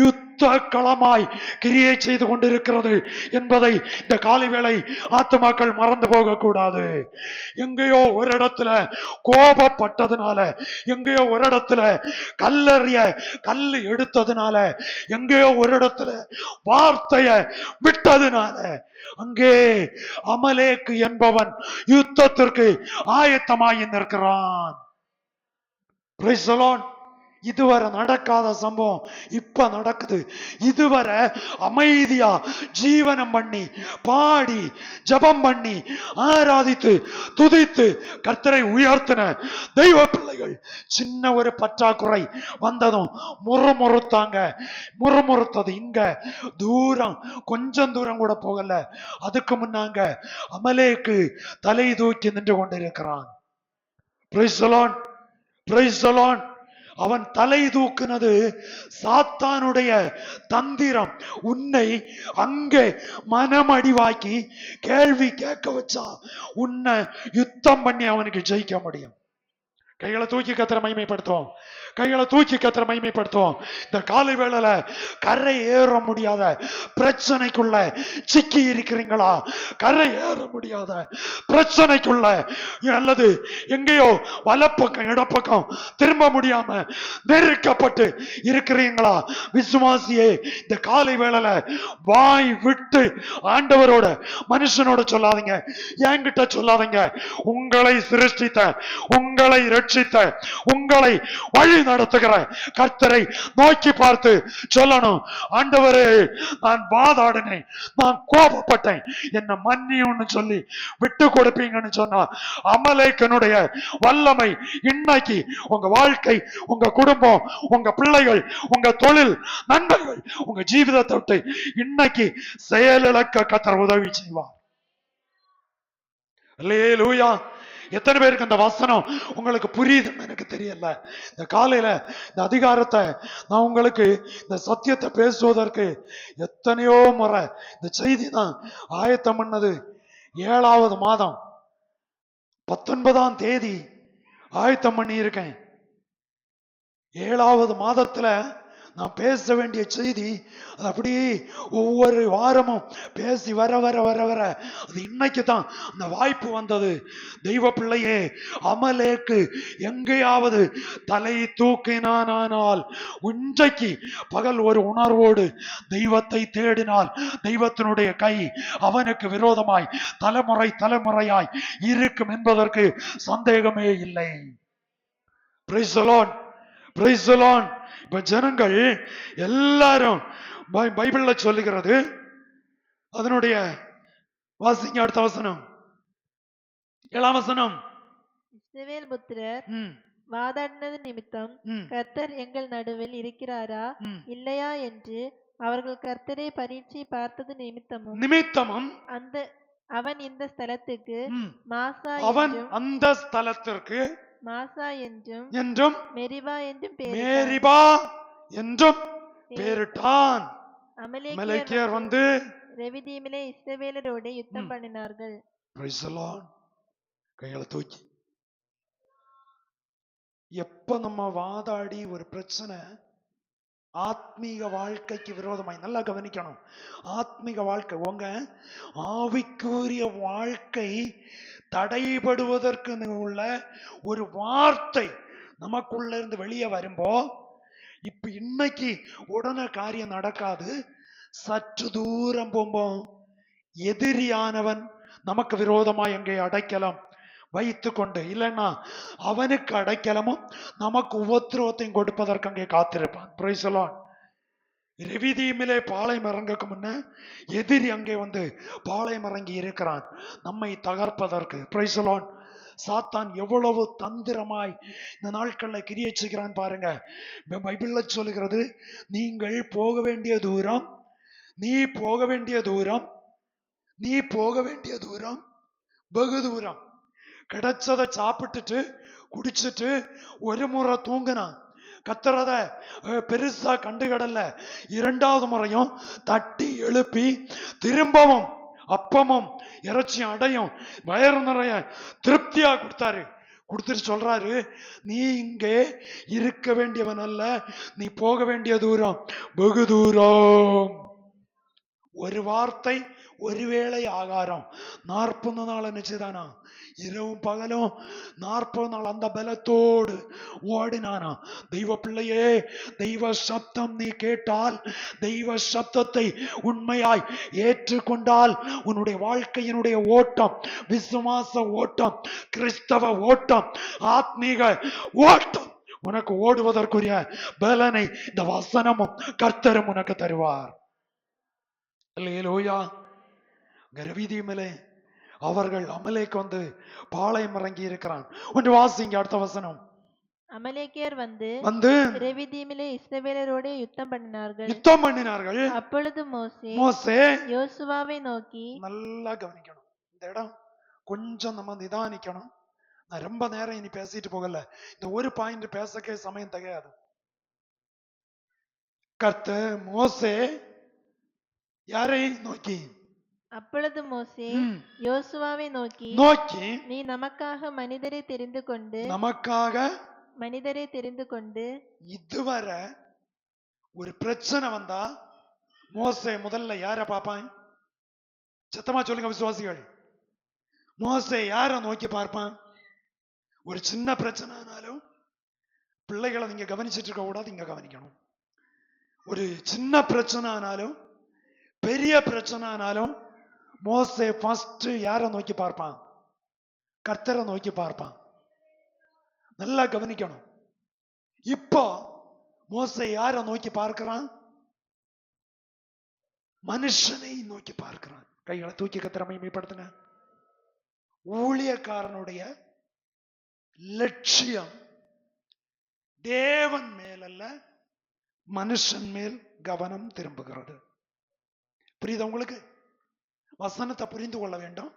யுத்த களமாய் கிரியை செய்து கொண்டிருக்கிறது என்பதை இந்த காலை வேளை ஆத்துமாக்கள் மறந்து போக கூடாது. எங்கேயோ ஒரு இடத்துல கோபப்பட்டதுனால, எங்கேயோ ஒரு இடத்துல கல்லு எடுத்ததுனால, எங்கேயோ ஒரு இடத்துல வார்த்தைய விட்டதுனால, அங்கே அமலேக்கு என்பவன் யுத்தத்திற்கு ஆயத்தமாகி நிற்கிறான். Praise the Lord. இதுவரை நடக்காத சம்பவம் இப்ப நடக்குது. இதுவரை அமைதியா ஜீவனம் பண்ணி பாடி ஜபம் பண்ணி ஆராதித்து துதித்து கர்த்தரை உயர்த்தின தெய்வ பிள்ளைகள் சின்ன ஒரு பற்றாக்குறை வந்ததும் முறுமுறுத்தாங்க. முறுமுறுத்தது இங்க தூரம், கொஞ்சம் தூரம் கூட போகல. அதுக்கு முன்னாங்க அமலேக்கு தலை தூக்கி நின்று கொண்டிருக்கிறான். Praise the Lord. Praise the Lord. அவன் தலை தூக்குனது சாத்தானுடைய தந்திரம். உன்னை அங்கே மனமடிவாக்கி கேள்வி கேட்க வச்சா உன்னை யுத்தம் பண்ணி அவனுக்கு ஜெயிக்க முடியும். கைகளை தூக்கி கத்திர மகிமைப்படுத்துவோம். கைகளை தூக்கி கத்திர மகிமைப்படுத்துவோம். இந்த காலை வேளையில கரை ஏற முடியாத பிரச்சனைக்குள்ள சிக்கி இருக்கிறீங்களா? கரை ஏற முடியாத பிரச்சனைக்குள்ள அல்லது எங்கேயோ வலப்பக்கம் இடப்பக்கம் திரும்ப முடியாம நெருக்கப்பட்டு இருக்கிறீங்களா? விசுவாசியே, இந்த காலை வேளையில வாய் விட்டு ஆண்டவரோட மனுஷனோட சொல்லாதீங்க, என்கிட்ட சொல்லாதீங்க. உங்களை சிருஷ்டித்த, உங்களை ரட்சித்த, உங்களை வழி நடத்துகிற கர்த்தரை நோக்கி பார்த்து சொல்லணும், ஆண்டவரே நான் வாதாடினேன், நான் கோபப்பட்டேன், என்ன மன்னியும்னு சொல்லி விட்டு கொடுப்பீங்கன்னு சொன்னா அமலேக்கனுடைய வல்லமை இன்னைக்கு உங்க வாழ்க்கை, உங்க குடும்பம், உங்க பிள்ளைகள், உங்க தொழில், நண்பர்கள், உங்க ஜீவிதத்தை விட்டு இன்னைக்கு செயலிழக்க கர்த்தர் உதவி செய்வார். அல்லேலூயா. எத்தனை பேருக்கு அந்த வசனம் உங்களுக்கு புரியுதுன்னு எனக்கு தெரியல. இந்த காலையில இந்த அதிகாரத்தை நான் உங்களுக்கு, இந்த சத்தியத்தை பேசுவதற்கு எத்தனையோ முறை இந்த செய்தி தான் ஆயத்தம் பண்ணது. 7வது மாதம் 19ஆம் தேதி ஆயத்தம் பண்ணி இருக்கேன். 7வது மாதத்துல நான் பேச வேண்டிய செய்தி அது அப்படியே ஒவ்வொரு வாரமும் பேசி வர வர வர வர அது இன்னைக்கு தான் அந்த வாய்ப்பு வந்தது. தெய்வ பிள்ளையே, அமலேக்கு எங்கேயாவது தலை தூக்கினானால் இன்றைக்கு பகல் ஒரு உணர்வோடு தெய்வத்தை தேடினால் தெய்வத்தினுடைய கை அவனுக்கு விரோதமாய் தலைமுறை தலைமுறையாய் இருக்கும் என்பதற்கு சந்தேகமே இல்லை. Praise the Lord. Praise the Lord. இப்ப ஜனங்கள் எல்லாரும் பைபிள்ல சொல்லுகிறது, அதனுடைய வாசிங்க அடுத்த வசனம், 7ஆம் வசனம். இஸ்ரவேல் புத்திரர் வாதாடினது நிமித்தம் கர்த்தர் எங்கள் நடுவில் இருக்கிறாரா இல்லையா என்று அவர்கள் கர்த்தரை பரீட்சை பார்த்தது நிமித்தமும் அவன் இந்த ஸ்தலத்துக்கு மாசா என்றும் மெரிபா என்றும் பெயரிட்டான். அமலேக்கியர் வந்து ரெவிதீமிலே இஸ்ரவேலரோடு யுத்தம் பண்ணினார்கள். Praise the Lord. கைகளை தூக்கி, எப்ப நம்ம வாதாடி ஒரு பிரச்சனை ஆத்மீக வாழ்க்கைக்கு விரோதமாய், நல்லா கவனிக்கணும், ஆத்மீக வாழ்க்கை, உங்க ஆவிக்குரிய வாழ்க்கை தடைபடுவதற்கு உள்ள ஒரு வார்த்தை நமக்குள்ள இருந்து வெளியே வரும்போ, இப்ப இன்னைக்கு உடனே காரியம் நடக்காது. சற்று தூரம் போம்போம் எதிரியானவன் நமக்கு விரோதமாய் எங்கே அடைக்கலம் வைத்து கொண்டு, இல்லைன்னா அவனுக்கு அடைக்கலமும் நமக்கு உபத்திரவத்தையும் கொடுப்பதற்கு அங்கே காத்திருப்பான். Praise the Lord. ரெவிதீமிலே பாளையம் இறங்கக்கு முன்ன எதிரி அங்கே வந்து பாளையம் இறங்கி இருக்கிறான் நம்மை தகர்ப்பதற்கு. Praise the Lord. சாத்தான் எவ்வளவு தந்திரமாய் இந்த நாட்கள்ல கிரியை செய்கிறான் பாருங்க. பைபிள்ல சொல்லுகிறது, நீங்கள் போக வேண்டிய தூரம், நீ போக வேண்டிய தூரம் வெகு தூரம். கிடைச்சதை சாப்பிட்டுட்டு குடிச்சிட்டு ஒரு முறை தூங்கினான், கத்துறத பெருசா கண்டுகடல. 2வது முறையும் தட்டி எழுப்பி திரும்பவும் அப்பமும் இறைச்சி அடையும் வயிறு நிறைய திருப்தியா கொடுத்தாரு. கொடுத்துட்டு சொல்றாரு, நீ இங்கே இருக்க வேண்டியவன் அல்ல, நீ போக வேண்டிய தூரம் வெகு தூரம். ஒரு வார்த்தை ஒருவேளை ஆகாரம் 40 நாள் நினைச்சுதானா, இரவும் பகலும் 40 நாள் அந்த பலத்தோடு ஓடினானா. தெய்வ பிள்ளையே, தெய்வ சப்தம் நீ கேட்டால், தெய்வ சப்தத்தை உண்மையாய் ஏற்றுக்கொண்டால், உன்னுடைய வாழ்க்கையினுடைய ஓட்டம், விசுவாச ஓட்டம், கிறிஸ்தவ ஓட்டம், ஆத்மீக ஓட்டம், உனக்கு ஓடுவதற்குரிய பலனை இந்த வசனமும் கர்த்தரும் உனக்கு தருவார். அல்லேலூயா. கர்வீதி மேலே அவர்கள் அமலேக்கு வந்து பாளையம் இறங்கி இருக்கிறான். ஒன்று வாசிங்க அடுத்த வசனம். அமலேக்கியர் வந்து ரெவிதீமிலே இஸ்ரவேலரோடு யுத்தம் பண்ணினார்கள். அப்பொழுது மோசே யோசுவாவை நோக்கி, நல்லா கவனிக்கணும், இந்த இடம் கொஞ்சம் நம்ம நிதானிக்கணும். நான் ரொம்ப நேரம் இனி பேசிட்டு போகல, இந்த ஒரு பாயிண்ட் பேசக்கே சமயம் தகையாது. கர்த்தர் மோசே யாரை நோக்கி? அப்பொழுது மோசே யோசுவாவை நோக்கி, நீ நமக்காக மனிதரை தெரிந்து கொண்டு இதுவரை ஒரு பிரச்சனை வந்தா மோசே முதல்ல யார பாப்பான்? சத்தமா சொல்லுங்க விசுவாசிகள். மோசே யார நோக்கி பார்ப்பான்? ஒரு சின்ன பிரச்சனைனாலும், பிள்ளைகளை நீங்க கவனிச்சிட்டு இருக்க கூடாது, இங்க கவனிக்கணும். ஒரு சின்ன பிரச்சனை ஆனாலும் பெரிய பிரச்சனை ஆனாலும் மோசே ஃபர்ஸ்ட் யார நோக்கி பார்ப்பான்? கர்த்தரை நோக்கி பார்ப்பான். நல்லா கவனிக்கணும். இப்போ மோசே யார நோக்கி பார்க்கிறான்? மனுஷனை நோக்கி பார்க்கிறான். கைகளை தூக்கி கர்த்தரை மகிமைப்படுத்துங்க. ஊழியக்காரனுடைய லட்சியம் தேவன் மேலல்ல, மனுஷன் மேல் கவனம் திரும்புகிறது. புரியுதா உங்களுக்கு? வசனத்தை புரிந்து கொள்ள வேண்டும்.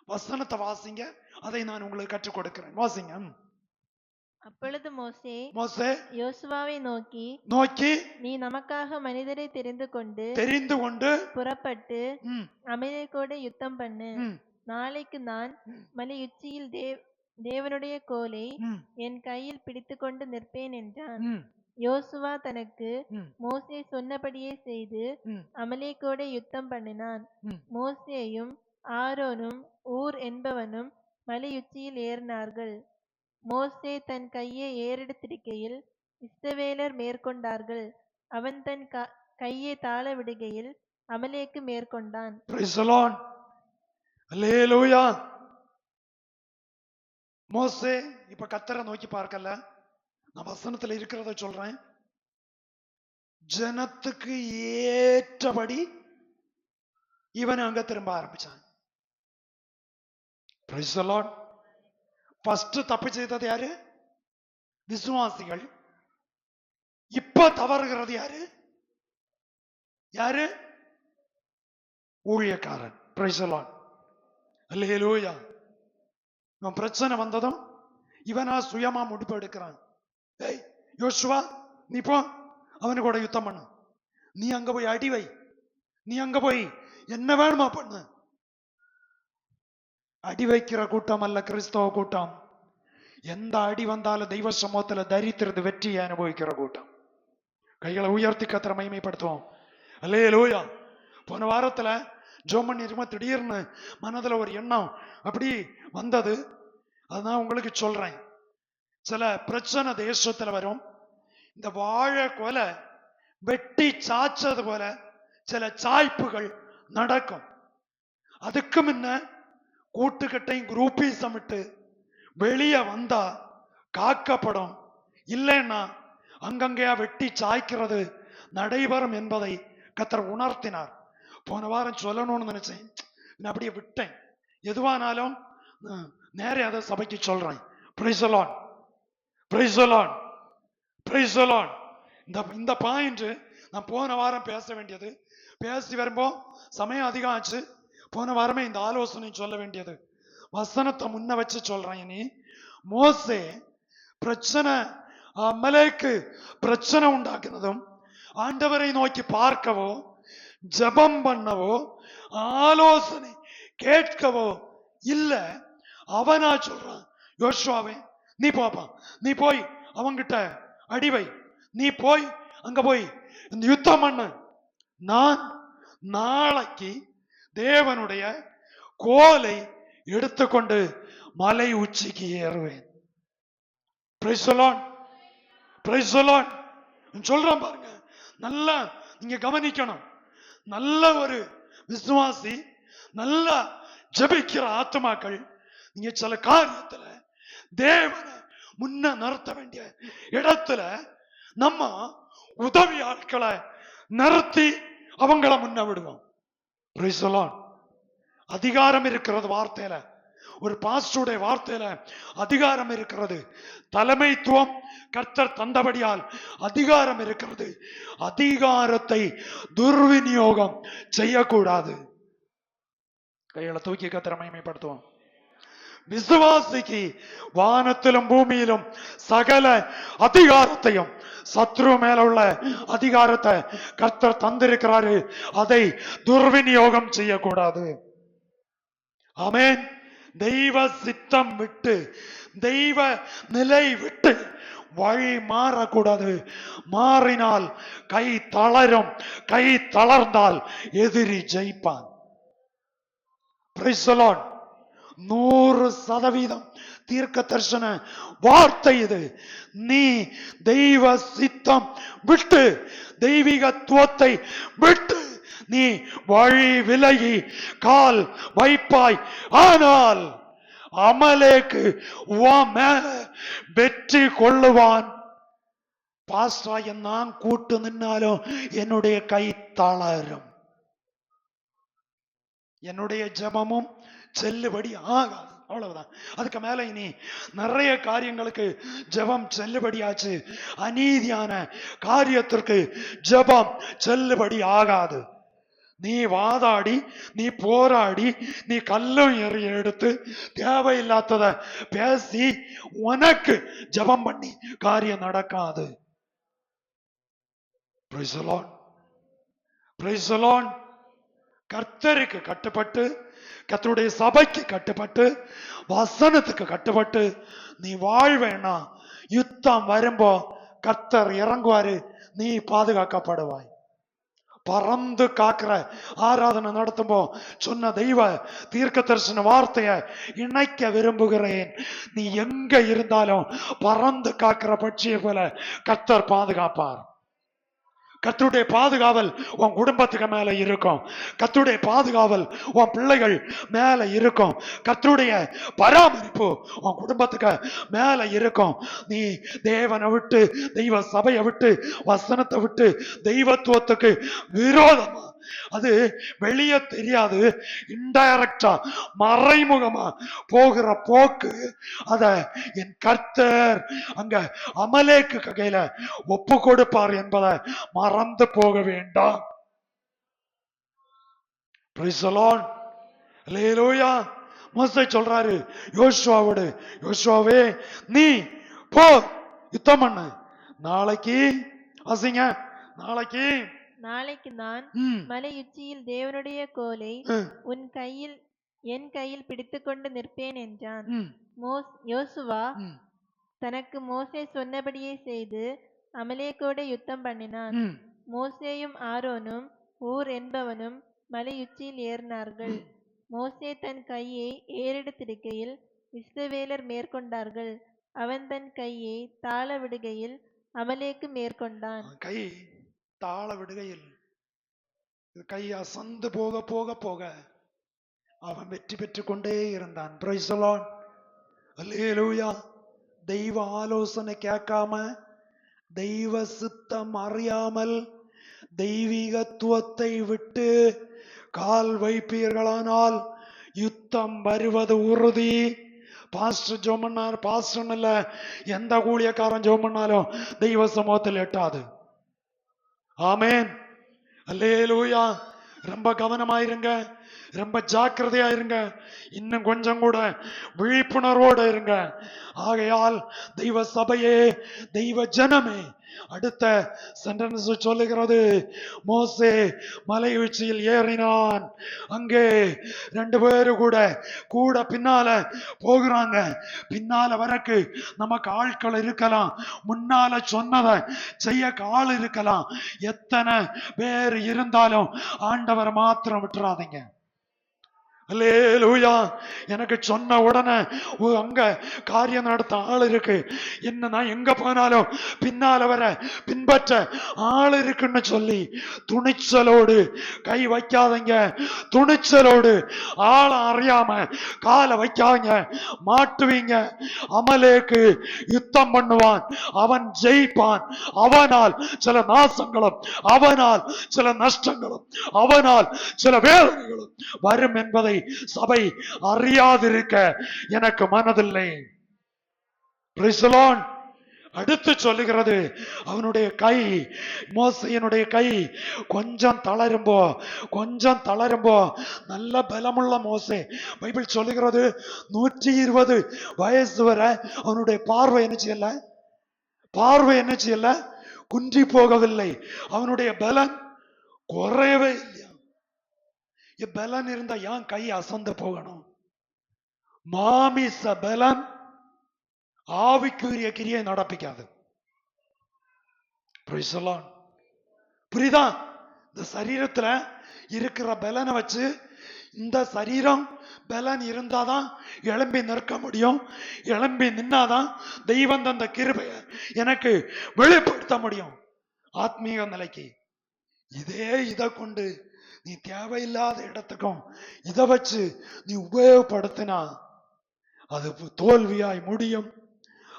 வசனத்தை வாசிங்க, அதை நான் உங்களுக்கு கற்றுக் கொடுக்கிறேன். வாசிங்க. அப்பொழுது மோசே யோசுவாவை நோக்கி, நீ நமக்காக மனிதரை தெரிந்து கொண்டு புறப்பட்டு அமலேக்கோடு யுத்தம் பண்ணு. நாளைக்கு நான் மலையுச்சியில் தேவனுடைய கோலை என் கையில் பிடித்து கொண்டு நிற்பேன் என்றான். யோசுவா தனக்கு மோசே சொன்னபடியே செய்து அமலேக்கோடு யுத்தம் பண்ணினான். மோசேயும் ஆரோனும் ஊர் என்பவனும் மலையுச்சியில் ஏறினார்கள். மோசே தன் கையை ஏறெடுத்திருக்கையில் இஸ்ரவேலர் மேற்கொண்டார்கள். அவன் தன் கையை தாழ விடுகையில் அமலேக்கு மேற்கொண்டான். மோசே இப்ப கர்த்தரை நோக்கி பார்க்கல, நான் வசனத்துல இருக்கிறத சொல்றேன். ஜனத்துக்கு ஏற்றபடி இவன் அங்க திரும்ப ஆரம்பிச்சான். ஃபர்ஸ்ட் தப்பு செய்தது யாரு? விசுவாசிகள். இப்ப தவறுகிறது யாரு? ஊழியக்காரன். அல்லேலூயா. பிரச்சனை வந்ததும் இவனா சுயமா முடிப்பு எடுக்கிறான். யோசுவா, நீ போ, அவனு கூட யுத்தம் பண்ணு, நீ அங்க போய் அடி வை, நீ அங்க போய் என்ன வேணுமா பண்ணு. அடி வைக்கிற கூட்டம் அல்ல கிறிஸ்தவ கூட்டம். எந்த அடி வந்தாலும் தெய்வ சமூகத்துல தரித்திரது வெற்றியை அனுபவிக்கிற கூட்டம். கைகளை உயர்த்தி கர்த்தரை மகிமைப்படுத்துவோம். அல்லேலூயா. போன வாரத்துல ஜெபம் பண்ணி இருமா, திடீர்னு மனதுல ஒரு எண்ணம் அப்படி வந்தது. அதான் உங்களுக்கு சொல்றேன். சில பிரச்சனை தேசத்துல வரும். இந்த வாழை கொலை வெட்டி சாய்ச்சது போல சில சாய்ப்புகள் நடக்கும். அதுக்கு முன்ன கூட்டுக்கட்டையும் குரூப்பீசம் விட்டு வெளியே வந்தா காக்கப்படும். இல்லைன்னா அங்கங்கேயா வெட்டி சாய்க்கிறது நடைபெறும் என்பதை கர்த்தர் உணர்த்தினார். போன வாரம் சொல்லணும்னு நினைச்சேன், அப்படியே விட்டேன். எதுவானாலும் நேரே அதை சபைக்கு சொல்றேன். Price the lord, praise the lord, praise the Lord. இந்த பாயிண்ட் நான் போன வாரம் பேச வேண்டியது, பேசி வரும்போ சமயம் அதிகம் ஆச்சு. போன வாரமே இந்த ஆலோசனை சொல்ல வேண்டியது. வசனத்தை முன்ன வச்சு சொல்றேன். இனி மோசே பிரச்சனை, அமலேக்கு பிரச்சனை உண்டாக்குனதும் ஆண்டவரை நோக்கி பார்க்கவோ ஜபம் பண்ணவோ ஆலோசனை கேட்கவோ இல்ல. அவனா சொல்றான், யோசுவாவே நீ போப்பா, நீ போய் அவங்கிட்ட அடிவை, நீ போய் அங்க போய் இந்த யுத்தம் பண்ண, நான் நாளைக்கு தேவனுடைய கோலை எடுத்துக்கொண்டு மலை உச்சிக்கு ஏறுவேன். Praise the lord, praise the lord சொல்றான் பாருங்க. நல்லா நீங்க கவனிக்கணும். நல்ல ஒரு விசுவாசி, நல்ல ஜெபிக்கிற ஆத்மாக்கள், நீங்க சில காரியத்துல தேவனை முன்ன நிறுத்த வேண்டிய இடத்துல நம்ம உதவி ஆட்களை நிறுத்தி அவங்கள முன்ன விடுவோம். Price the Lord. அதிகாரம் இருக்கிறது வார்த்தையில, ஒரு பாஸ்டருடைய வார்த்தையில அதிகாரம் இருக்கிறது. தலைமைத்துவம் கர்த்தர் தந்தபடியால் அதிகாரம் இருக்கிறது. அதிகாரத்தை துர்விநியோகம் செய்யக்கூடாது. கைகளை தூக்கி கர்த்தரை மகிமைப்படுத்துவோம். விசுவாசிக்கு வானத்திலும் பூமியிலும் சகல அதிகாரத்தையும், சத்ரு மேல உள்ள அதிகாரத்தை கர்த்தர் தந்திருக்கிறாரு. அதை துர்விநியோகம் செய்யக்கூடாது. ஆமென். தெய்வ சித்தம் விட்டு, தெய்வ நிலை விட்டு வழி மாறக்கூடாது. மாறினால் கை தளரும். கை தளர்ந்தால் எதிரி ஜெயிப்பான். Price the Lord. 100% தீர்க்க தரிசன வார்த்தை இது. நீ தெய்வ சித்தம் விட்டு, தெய்வீகத்துவத்தை விட்டு நீ வழி விலகி கால் வைப்பாய், ஆனால் அமலேக்கு உன் மேல வெற்றி கொள்ளுவான். பாஸ்டராய நான் கூட்டு நின்னாலும் என்னுடைய கை தளரும், என்னுடைய ஜெபமும் செல்லுபடி ஆகாது. அவ்வளவுதான். அதுக்கு மேல இனி நிறைய காரியங்களுக்கு ஜெபம் செல்லுபடியாச்சு, அநீதியான காரியத்திற்கு ஜெபம் செல்லுபடி ஆகாது. நீ வாதாடி, நீ போராடி, நீ கல்லும் எறிய எடுத்து தேவையில்லாதத பேசி உனக்கு ஜெபம் பண்ணி காரியம் நடக்காது. Price the lord, praise the Lord. கர்த்தருக்கு கட்டுப்பட்டு, கர்த்தருடைய சபைக்கு கட்டுப்பட்டு, வசனத்துக்கு கட்டுப்பட்டு நீ வாழ்வேனா, யுத்தம் வரும்போ கர்த்தர் இறங்குவாரு, நீ பாதுகாக்கப்படுவாய். பறந்து காக்கிற ஆராதனை நடத்தும்போ சொன்ன தெய்வ தீர்க்க தரிசன வார்த்தைய இணைக்க விரும்புகிறேன். நீ எங்க இருந்தாலும் பறந்து காக்கிற பட்சியை போல கர்த்தர் பாதுகாப்பார். கர்த்தருடைய பாதுகாவல் உன் குடும்பத்துக்கு மேல இருக்கும். கர்த்தருடைய பாதுகாவல் உன் பிள்ளைகள் மேல இருக்கும். கர்த்தருடைய பராமரிப்பு உன் குடும்பத்துக்கு மேல இருக்கும். நீ தேவனை விட்டு, தெய்வ சபையை விட்டு, வசனத்தை விட்டு தெய்வத்துவத்துக்கு விரோதமா, அது வெளியே தெரியாது, இன்டைரக்டா மறைமுகமா போகிற போக்கு, அத என் கர்த்தர் அங்க அமலேக்கு கையில ஒப்பு கொடுப்பார் என்பதை மறந்து போக வேண்டாம். Praise the lord. அல்லேலூயா. மோசே சொல்றாரு யோசுவாவோடு, யோசுவாவே நீ போ யுத்தம் பண்ணு, நாளைக்கு வாசிங்க, நாளைக்கு நான் மலையுச்சியில் தேவனுடைய கோலை உன் கையில், என் கையில் பிடித்துக்கொண்டு நிற்பேன் என்றான். யோசுவா தனக்கு மோசே சொன்னபடியே செய்து அமலேக்கோடு யுத்தம் பண்ணினான். மோசேயும் ஆரோனும் ஊர் என்பவனும் மலையுச்சியில் ஏறினார்கள். மோசே தன் கையை ஏறெடுத்திருக்கையில் இஸ்ரவேலர் மேற்கொண்டார்கள். அவன் தன் கையை தாழ விடுகையில் அமலேக்கு மேற்கொண்டான். கை தாழ விடுகையில் கை அசந்து போக போக போக அவன் வெற்றி பெற்று கொண்டே இருந்தான். Praise the lord. அல்லேலூயா. தெய்வ ஆலோசனை கேட்காம, தெய்வ சித்தம் அறியாமல், தெய்வீகத்துவத்தை விட்டு கால் வைப்பீர்களானால் யுத்தம் வருவது உறுதி. பாஸ்டர் ஜெபம் பண்ணார், பாஸ்டர் இல்ல, எந்த ஊழியக்காரன் ஜெபம் பண்ணாலும் தெய்வ சமூகத்தில் எட்டாது. ஆமென். அல்லேலூயா. ரொம்ப கவனமாயிருங்க. ரொம்ப ஜாக்கிரதையா இருங்க, இன்னும் கொஞ்சம் கூட விழிப்புணர்வோட இருங்க. ஆகையால் தெய்வ சபையே, தெய்வ ஜனமே, அடுத்த சென்டென்ஸ் சொல்லுகிறது, மோசே மலை உச்சியில் ஏறினான். அங்கே 2 பேரு கூட பின்னால போகிறாங்க. பின்னால வரக்கு நமக்கு ஆட்கள் இருக்கலாம், முன்னால சொன்னதை செய்ய ஆள் இருக்கலாம். எத்தனை பேர் இருந்தாலும் ஆண்டவரை மாத்திரம் விட்டுறாதீங்க. அல்லேலூயா. எனக்கு சொன்ன உடனே அங்க காரியம் நடத்த ஆள் இருக்கு, என்ன நான் எங்க போனாலும் பின்னால வர பின்பற்ற ஆள் இருக்குன்னு சொல்லி துணிச்சலோடு கை வைக்காதீங்க. துணிச்சலோடு ஆள அறியாம காலை வைக்காதீங்க, மாட்டுவீங்க. அமலேக்கு யுத்தம் பண்ணுவான், அவன் ஜெயிப்பான். அவனால் சில நாசங்களும், அவனால் சில நஷ்டங்களும், அவனால் சில வேதனைகளும் வரும் என்பதை சபை அறியாதிருக்க எனக்கு மனதில்லை. அடுத்து சொல்லுகிறது, அவனுடைய கை, மோசையினுடைய கை கொஞ்சம் தளரும்போ நல்ல பலமுள்ள மோசே. பைபிள் சொல்லுகிறது 120 வயசு வரை அவனுடைய பார்வை என்ன செய்யல, குன்றி போகவில்லை. அவனுடைய பலன் குறையவே இல்லை. பலன் இருந்தா ஏன் கை அசந்து போகணும்? மாமிச பலன் ஆவிக்குரிய கிரியை நடப்பிக்காது. புரியுதா? இந்த சரீரத்துல இருக்கிற பலனை வச்சு, இந்த சரீரம் பலன் இருந்தாதான் எழும்பி நிற்க முடியும். எழும்பி நின்னாதான் தெய்வம் தந்த கிருபையை எனக்கு வெளிப்படுத்த முடியும் ஆத்மீக நிலைக்கு. இதை கொண்டு நீ தேவையில்லாத இடத்துக்கும் இதை வச்சு நீ உபயோகப்படுத்தினா அது தோல்வியாய் முடியும்,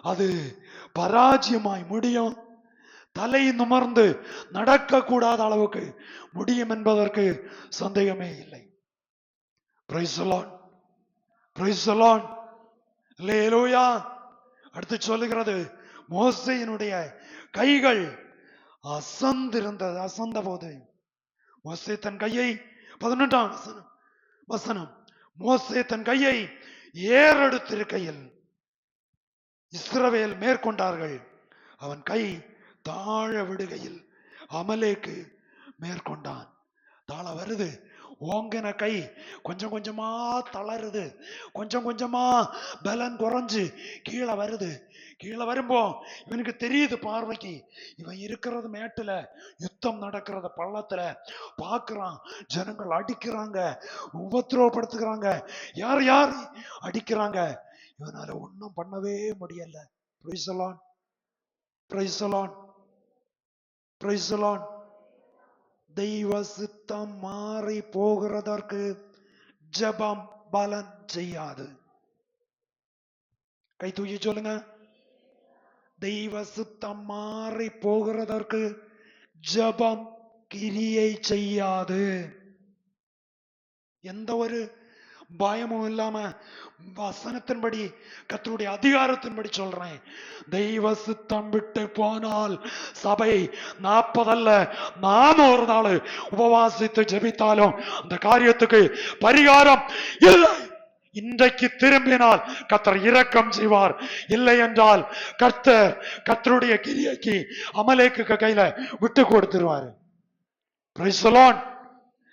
அது பராஜயமாய் முடியும், தலை நிமிர்ந்து நடக்க கூடாத அளவுக்கு முடியும் என்பதற்கு சந்தேகமே இல்லை. Praise the lord, praise the lord, அல்லேலூயா. அடுத்து சொல்லுகிறது, மோசேயினுடைய கைகள் அசந்த போது மோசே தன் கையை, 11ஆம் வசனம், மோசே தன் கையை ஏறெடுத்திருக்கையில் இஸ்ரவேல் மேற்கொண்டார்கள். அவன் கை தாழ விடுகையில் அமலேக்கு மேற்கொண்டான். தாழ வருது, ஓங்கின கை கொஞ்சம் கொஞ்சமா தளருது, கொஞ்சம் கொஞ்சமா பலன் குறைஞ்சு கீழே வருது. கீழே வரும்போ இவனுக்கு தெரியுது, பார்வைக்கு இவன் இருக்கிறது மேட்டுல, யுத்தம் நடக்கிறத பள்ளத்துல பாக்குறான். ஜனங்கள் அடிக்கிறாங்க, உபத்திரவப்படுத்துகிறாங்க, யார் அடிக்கிறாங்க. இவனால ஒன்னும் பண்ணவே முடியல. Price the lord, praise the lord, praise the Lord. தெய்வ சித்தம் மாறி போகிறதற்கு ஜெபம் பலன் செய்யாது. கை தூக்கி சொல்லுங்க, தெய்வ சித்தம் மாறி போகிறதற்கு ஜெபம் கிரியை செய்யாது. எந்த ஒரு பயமும் இல்லாம வசனத்தின்படி, கர்த்தருடைய அதிகாரத்தின்படி சொல்றேன், தெய்வ சித்தம் விட்டு போனால் சபை 40 அல்ல 400 நாள் உபவாசித்து ஜெபித்தாலும் அந்த காரியத்துக்கு பரிகாரம் இல்லை. இன்றைக்கு திரும்பினால் கர்த்தர் இரக்கம் செய்வார், இல்லை என்றால் கர்த்தருடைய கிரியைக்கு அமலேக்கு கையில விட்டு கொடுத்துருவாரு. பிரைஸ் தி லார்ட்,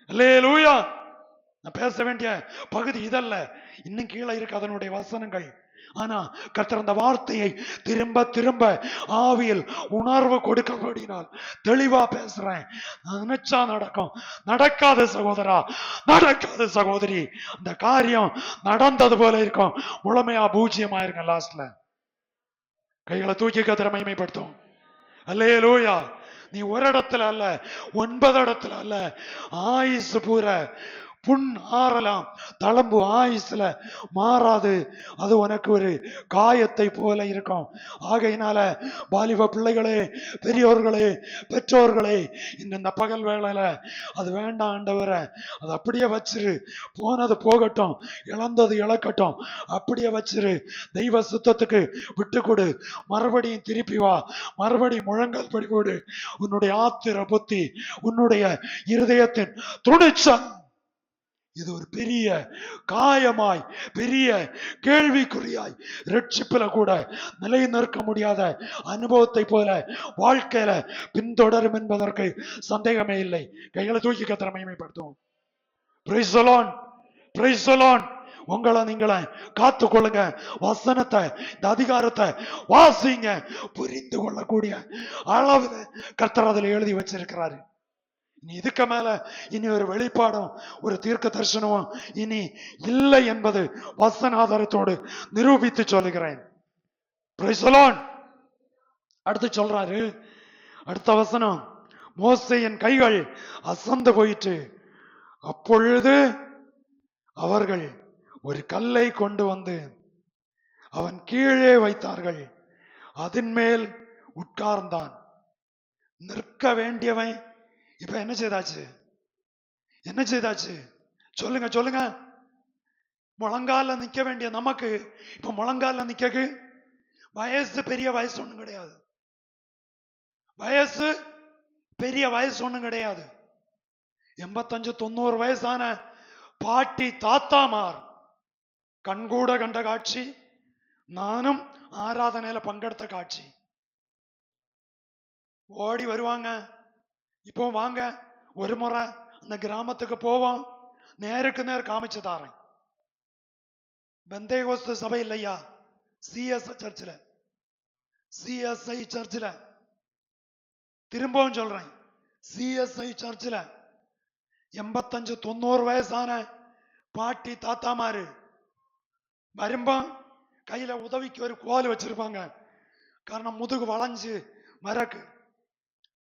அல்லேலூயா. நான் பேச வேண்டிய பகுதி இதல்ல, இன்னும் கீழே இருக்கு அதனுடைய வசனங்கள். ஆனா கர்த்தர் அந்த வார்த்தையை திரும்ப திரும்ப ஆவியில் உணர்வு கொடுக்கப்படினால் தெளிவா பேசுறேன். நினைச்சா நடக்கும், நடக்காத சகோதரா, நடக்காத சகோதரி, அந்த காரியம் நடந்தது போல இருக்கும், முழுமையா பூஜ்யமா இருங்க. லாஸ்ட்ல கைகளை தூக்கி கர்த்தரை மகிமைப்படுத்தும். அல்லேலூயா. நீ ஒரு இடத்துல அல்ல, 9 இடத்துல அல்ல, ஆயுசு பூர புண் ஆறலாம், தளம்பு ஆயுசுல மாறாது. அது உனக்கு ஒரு காயத்தை போல இருக்கும். ஆகையினால வாலிப பிள்ளைகளே, பெரியோர்களே, பெற்றோர்களே, இந்த பகல் வேளையில அது வேண்டாம் ஆண்டவரே, அது அப்படியே வச்சிரு, போனது போகட்டும், இழந்தது இழக்கட்டும், அப்படியே வச்சிரு, தெய்வ சுத்தத்துக்கு விட்டு கொடு, மறுபடியும் திருப்பி வா, மறுபடியும் முழங்கால் படி போடு. உன்னுடைய ஆத்திர புத்தி, உன்னுடைய இருதயத்தின் துணிச்சல் இது ஒரு பெரிய காயமாய், பெரிய கேள்விக்குறியாய், ரட்சிப்புல கூட நிலை நிற்க முடியாத அனுபவத்தை போல வாழ்க்கையில பின்தொடரும் என்பதற்கு சந்தேகமே இல்லை. கைகளை தூக்கி கர்த்தரை மகிமைப்படுத்துவோம். Praise the lord, praise the lord. உங்களை நீங்களே காத்து கொள்ளுங்க. வசனத்தை, இந்த அதிகாரத்தை வாசிங்க. புரிந்து கொள்ளக்கூடிய அளவில் கர்த்தர் அதில் எழுதி வச்சிருக்கிறாரு. இனி இதுக்கு மேல இனி ஒரு வெளிப்பாடும் ஒரு தீர்க்க தரிசனமும் இனி இல்லை என்பது வசன ஆதாரத்தோடு நிரூபித்து சொல்லுகிறேன். Price the Lord. அடுத்து சொல்றாரு, அடுத்த வசனம், மோசேயின் கைகள் அசந்து போயிற்று. அப்பொழுது அவர்கள் ஒரு கல்லை கொண்டு வந்து அவன் கீழே வைத்தார்கள். அதன் மேல் உட்கார்ந்தான். நிற்க வேண்டியவன் இப்ப என்ன செய்தாச்சு? என்ன செய்தாச்சு? சொல்லுங்க சொல்லுங்க. முழங்கால நிக்க வேண்டிய நமக்கு இப்ப முழங்கால நிக்க வயசு பெரிய வயசு ஒண்ணும் கிடையாது. வயசு பெரிய வயசு ஒண்ணும் கிடையாது. 85-90 வயசான பாட்டி தாத்தாமார் கண்கூட கண்ட காட்சி, நானும் ஆராதனையில பங்கெடுத்த காட்சி. ஓடி வருவாங்க. இப்போ வாங்க ஒரு முறை அந்த கிராமத்துக்கு போவோம், நேருக்கு நேர் காமிச்சு தாரேன். பெந்தேகோஸ்து சபை இல்லையா, சிஎஸ்ஐ சர்ச்சில், சிஎஸ்ஐ சர்ச்சில், திரும்பவும் சொல்றேன், சிஎஸ்ஐ சர்ச்சில் 85-90 வயசான பாட்டி தாத்தாமாரு வரும்போ கையில உதவிக்கு ஒரு கோல் வச்சிருப்பாங்க. காரணம் முதுகு வளைஞ்சு மரக்கு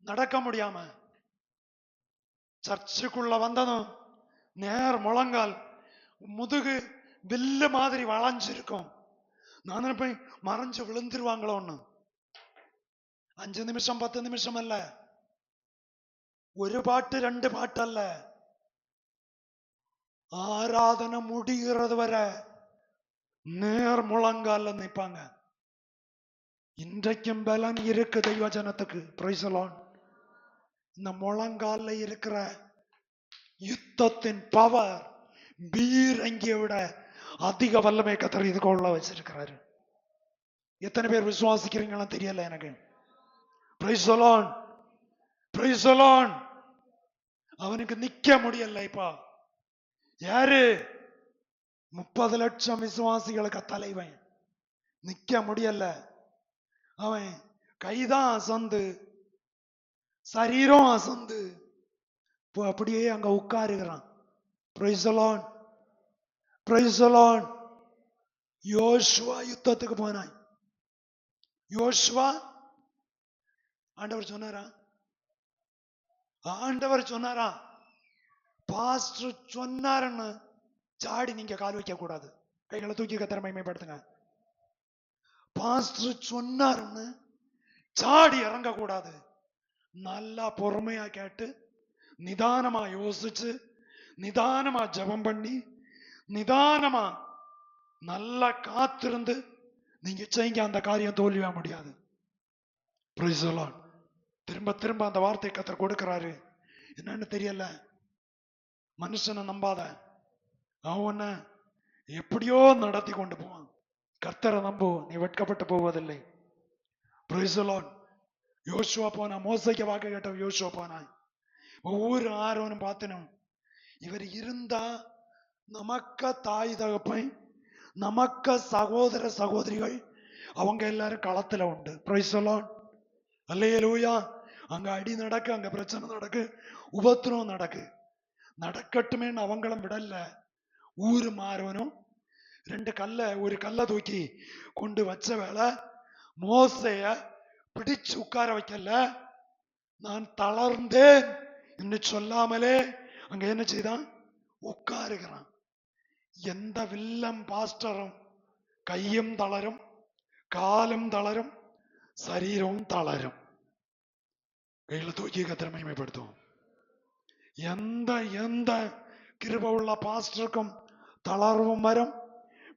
நடக்க முடியாம. சர்ச்சுக்குள்ள வந்ததும் நேர் முழங்கால், முதுகு வில்லு மாதிரி வளைஞ்சிருக்கும். நான் போய் மறைஞ்சு விழுந்துருவாங்களோன்னு. 5 நிமிஷம் 10 நிமிஷம் அல்ல, ஒரு பாட்டு 2 பாட்டு அல்ல, ஆராதனை முடிகிறது வரை நேர் முழங்கால நிற்பாங்க. இன்றைக்கும் பலன் இருக்கு தெய்வ ஜனத்துக்கு. Price the Lord. இந்த முழங்கால இருக்கிற யுத்தத்தின் பவர் பீரங்கியை விட அதிக வல்லமை கர்த்தர் இதுக்குள்ள வச்சிருக்கிறாரு. எத்தனை பேர் விசுவாசிக்கிறீங்கன்னு தெரியல எனக்கு. Price the lord, praise the Lord. அவனுக்கு நிக்க முடியல. இப்ப யாரு? 30 லட்சம் விசுவாசிகளுக்கு தலைவன். நிக்க முடியல. அவன் கைதான் அசந்து, சரீரம் அசந்து அப்படியே அங்க உட்காருகிறான். Praise the lord, praise the lord. யோசுவா யுத்தத்துக்கு போனான். யோசுவா ஆண்டவர் சொன்னாரா? ஆண்டவர் சொன்னாரா? பாஸ்டர் சொன்னாருன்னு சாடி நீங்க கால் வைக்க கூடாது. கைகளை தூக்கி கர்த்தரை மகிமைப்படுத்துங்க. பாஸ்டர் சொன்னாருன்னு சாடி இறங்க கூடாது. நல்லா பொறுமையா கேட்டு, நிதானமா யோசிச்சு, நிதானமா ஜெபம் பண்ணி, நிதானமா நல்லா காத்திருந்து நீங்க செய்யுங்க. அந்த காரியம் தோல்வியா முடியாது. Price the Lord. திரும்ப திரும்ப அந்த வார்த்தை கர்த்தர் கொடுக்கிறாரு. என்னன்னு தெரியல. மனுஷனை நம்பாத, அவன எப்படியோ நடத்தி கொண்டு போவான். கர்த்தரை நம்பு, நீ வெட்கப்பட்டு போவதில்லை. Price the lord. யோசுவா போனா, மோசைக்கு வாக்கு கேட்ட யோசுவா போனான். ஒவ்வொரு ஆரோனும் பார்த்தனும், இவர் இருந்தா நமக்க தாய் தகப்பன், நமக்க சகோதர சகோதரிகள், அவங்க எல்லாரும் களத்துல உண்டு. Praise the lord. அல்லேலூயா. அங்க அடி நடக்கு, அங்க பிரச்சனை நடக்கு, உபத்திரம் நடக்கு. நடக்கட்டுமேன்னு அவங்களும் விடல. ஊரு மாறவனும் 2 கல்ல, ஒரு கல்ல தூக்கி கொண்டு வச்ச வேலை மோசைய பிடிச்சு உட்கார வைக்கல. நான் தளர்ந்தேன் என்று சொல்லாமலே அங்க என்ன செய்தான்? உட்காருகிறான். எந்த வில்லம் பாஸ்டரும் கையும் தளரும், காலும் தளரும், சரீரமும் தளரும். கையில தூக்கி கர்த்தரை மகிமைப்படுத்தும். எந்த எந்த கிருபை உள்ள பாஸ்டருக்கும் தளர்வும் வரும்,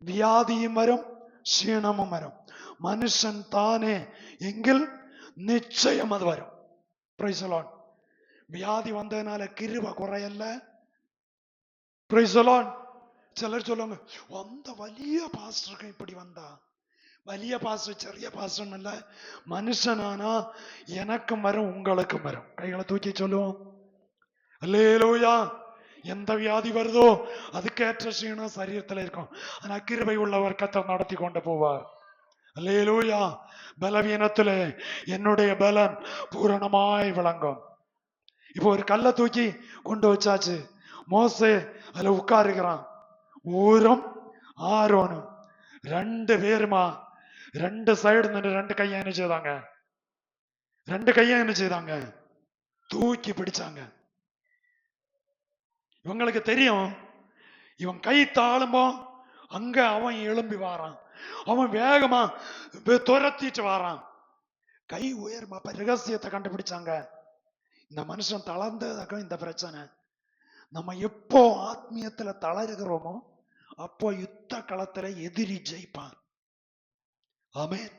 வியாதியும் வரும், ക്ഷീണமும் வரும். மனுஷன் தானே எங்கில் நிச்சயம் அது வரும். Praise the Lord. வியாதி வந்ததுனால கிருபை குறையல்ல, Praise the Lord. சிலர் சொல்லுவாங்க, அந்த வலிய பாஸ்டருக்கு இப்படி வந்தா, வலிய பாஸ்டர் சிறிய பாஸ்டர் இல்ல, மனுஷனானா எனக்கும் வரும் உங்களுக்கும் வரும். கைகளை தூக்கி சொல்லுவோம். அல்லேலூயா. எந்த வியாதி வருதோ அதுக்கேற்ற சீனம் சரீரத்தில் இருக்கும். ஆனா கிருபை உள்ளவர் கர்த்தர் நடத்தி கொண்டு போவார். அல்லேலூயா. பலவீனத்திலே என்னுடைய பலன் பூரணமாய் விளங்கும். இப்போ ஒரு கல்லை தூக்கி கொண்டு வச்சாச்சு. மோசே அதுல உட்காருகிறான். ஊரும் ஆரோனும் ரெண்டு பேருமா ரெண்டு சைடு நின்று ரெண்டு கையை என்ன செய்தாங்க? ரெண்டு கையை என்ன செய்தாங்க? தூக்கி பிடிச்சாங்க. இவங்களுக்கு தெரியும், இவன் கை தாழும்போ அங்க அவன் எழும்பி வாரான், அவன் வேகமா துரத்திட்டு வாரான். கை உயர்மா ரகசியத்தை கண்டுபிடிச்சாங்க. இந்த மனுஷன் தளர்ந்ததாக்கும் இந்த பிரச்சனை. நம்ம எப்போ ஆத்மீயத்துல தளருகிறோமோ அப்போ யுத்த களத்துல எதிரி ஜெயிப்பான். ஆமென்.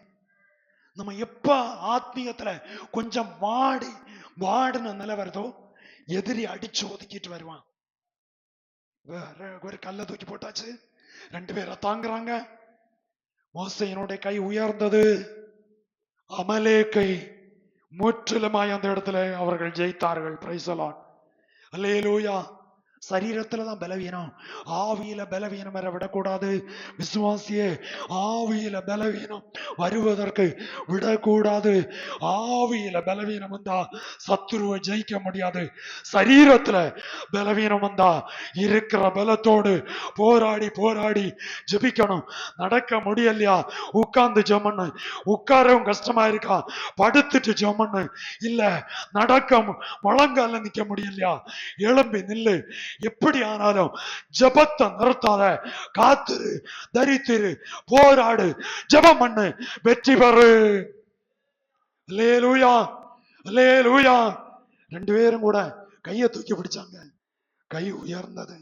நம்ம எப்ப ஆத்மீயத்துல கொஞ்சம் வாடின நிலை வருதோ எதிரி அடிச்சு ஒதுக்கிட்டு வருவான். ஒரு கல்லை தூக்கி போட்டாச்சு, ரெண்டு பேரை தாங்குறாங்க. மோசேயினுடைய கை உயர்ந்தது. அமலேக்கை முற்றிலுமாய் அந்த இடத்துல அவர்கள் ஜெயித்தார்கள். Price the lord. அல்லேலூயா. சரீரத்துலதான் பலவீனம், ஆவியில பலவீனம் வர விடக்கூடாது. விசுவாசியே, ஆவியில பலவீனம் வருவதற்கு விடக்கூடாது. ஆவியில பலவீனம் வந்தா சத்துருவை ஜெயிக்க முடியாது. சரீரத்துல பலவீனம் வந்தா இருக்கிற பலத்தோடு போராடி போராடி ஜெபிக்கணும். நடக்க முடியலையா உட்கார்ந்து ஜெபம்னு, உட்காரவும் கஷ்டமா இருக்கா படுத்துட்டு ஜெபம்னு இல்ல, நடக்க முழங்கால நிக்க முடியலையா எழும்பி நில்லு. எப்படி ஆனாலும் ஜபத்தை நிறுத்தாத, காத்துரு, தரித்திரு, போராடு, ஜபம் பண்ணு, வெற்றி பெறு. அல்லேலூயா, அல்லேலூயா. ரெண்டு பேரும் கூட கையை தூக்கி பிடிச்சாங்க. கை உயர்ந்தது,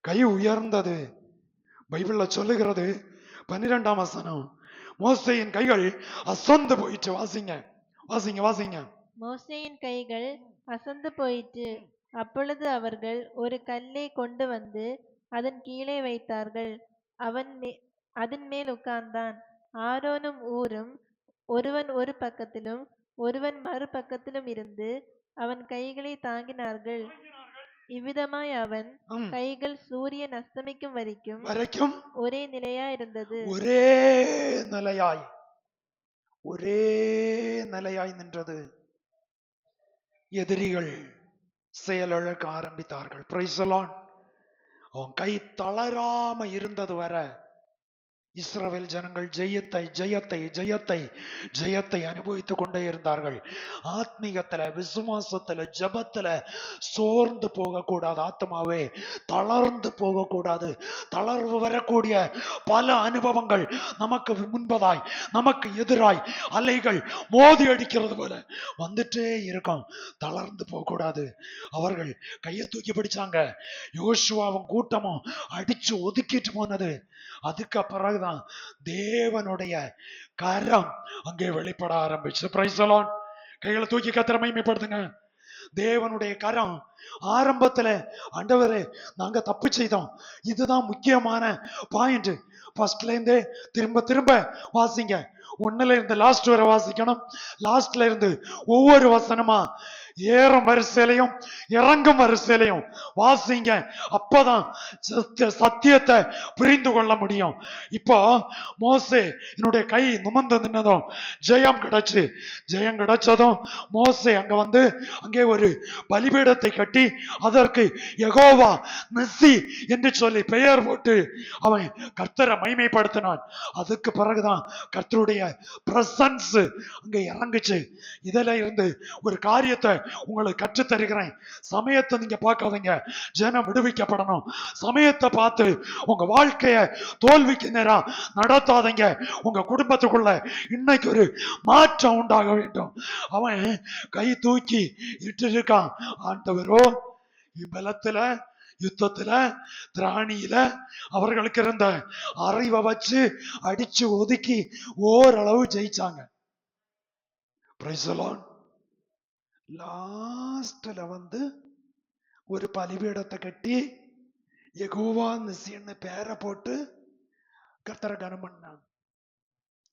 கை உயர்ந்தது. பைபிள்ல சொல்லுகிறது 12ஆம் வசனம், மோசேயின் கைகள் அசந்து போயிட்டு. வாசிங்க வாசிங்க வாசிங்க. மோசேயின் கைகள் அசந்து போயிற்று. அப்பொழுது அவர்கள் ஒரு கல்லை கொண்டு வந்து அதன் கீழே வைத்தார்கள். அதன் மேல் உட்கார்ந்தான். ஆரோனும் ஊரும் ஒருவன் ஒரு பக்கத்திலும் ஒருவன் மறுபக்கத்திலும் இருந்து அவன் கைகளை தாங்கினார்கள். இவ்விதமாய் அவன் கைகள் சூரியன் அஸ்தமிக்கும் வரைக்கும் ஒரே நிலையா இருந்தது. ஒரே நிலையாய் நின்றது. எதிரிகள் செயலிழக்க ஆரம்பித்தார்கள். Price the Lord. அவன் கை தளராம இருந்தது வரை இஸ்ரவேல் ஜனங்கள் ஜெயத்தை ஜெயத்தை ஜெயத்தை ஜெயத்தை அனுபவித்துக் கொண்டே இருந்தார்கள். ஆத்மீகத்துல, விசுவாசத்துல, ஜபத்துல சோர்ந்து போகக்கூடாது. ஆத்மாவே தளர்ந்து போகக்கூடாது. தளர்வு வரக்கூடிய பல அனுபவங்கள் நமக்கு முன்பதாய் நமக்கு எதிராய் அலைகள் மோதி அடிக்கிறது போல வந்துட்டே இருக்கும். தளர்ந்து போகக்கூடாது. அவர்கள் கையை தூக்கி பிடிச்சாங்க. யோசுவாவும் கூட்டமும் அடிச்சு ஒதுக்கிட்டு போனது. அதுக்கு பிறகுதான் தேவனுடைய கரம் அங்கே வெளிப்பட ஆரம்பிச்சு. Price the Lord. கைகளை தூக்கி கர்த்தரை மகிமைப்படுத்துங்க. தேவனுடைய கரம் ஆரம்பத்துல, ஆண்டவரே நாங்க தப்பு செய்தோம். இதுதான் முக்கியமான பாயிண்ட். ஃபர்ஸ்ட்ல இருந்தே திரும்ப திரும்ப வாசிங்க. ஒண்ணுல இருந்து லாஸ்ட் வரை வாசிக்கணும். லாஸ்ட்ல இருந்து ஒவ்வொரு வசனமா ஏறும் வரிசையிலையும் இறங்கும் வரிசையிலையும் வாசிங்க. அப்பதான் சத்தியத்தை புரிந்து கொள்ள முடியும். இப்போ மோசே என்னுடைய கை நிமிர்ந்து நின்னதும் ஜெயம் கிடைச்சு. ஜெயம் கிடைச்சதும் மோசே அங்க வந்து அங்கே ஒரு பலிபீடத்தை கட்டி அதற்கு யெகோவா நிசி என்று சொல்லி பெயர் போட்டு அவன் கர்த்தரை மகிமைப்படுத்தினான். அதுக்கு பிறகுதான் கர்த்தருடைய பிரசன்ஸ் அங்க இறங்குச்சு. இதுல இருந்து ஒரு காரியத்தை உங்களுக்கு கற்று தருகிறேன். சமயத்தை நீங்க பார்க்காதீங்க, ஜனம் விடுவிக்கப்படணும். சமயத்தை பார்த்து உங்க வாழ்க்கைய தோல்விக்கு நேரா நடத்தாதீங்க. உங்க குடும்பத்துக்குள்ள இன்னைக்கு ஒரு மாற்றம் உண்டாக வேண்டும். அவன் கை தூக்கி இட்டு இருக்கான். ஆண்டவரோ பலத்துல, யுத்தத்துல, திராணியில அவர்களுக்கு இருந்த அறிவை வச்சு அடிச்சு ஒதுக்கி ஓரளவு ஜெயிச்சாங்க. Praise the lord. லாஸ்ட்ல வந்து ஒரு பலிபீடத்தை கட்டி யெகோவா நிசின்னு பேரை போட்டு கர்த்தரை கனம் பண்ணாங்க.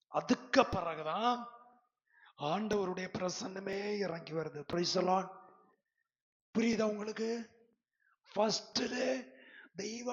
அதுக்கு பிறகுதான் ஆண்டவருடைய பிரசன்னமே இறங்கி வருது. Price the Lord. புரியுதா உங்களுக்கு? ஃபர்ஸ்ட்ல தெய்வ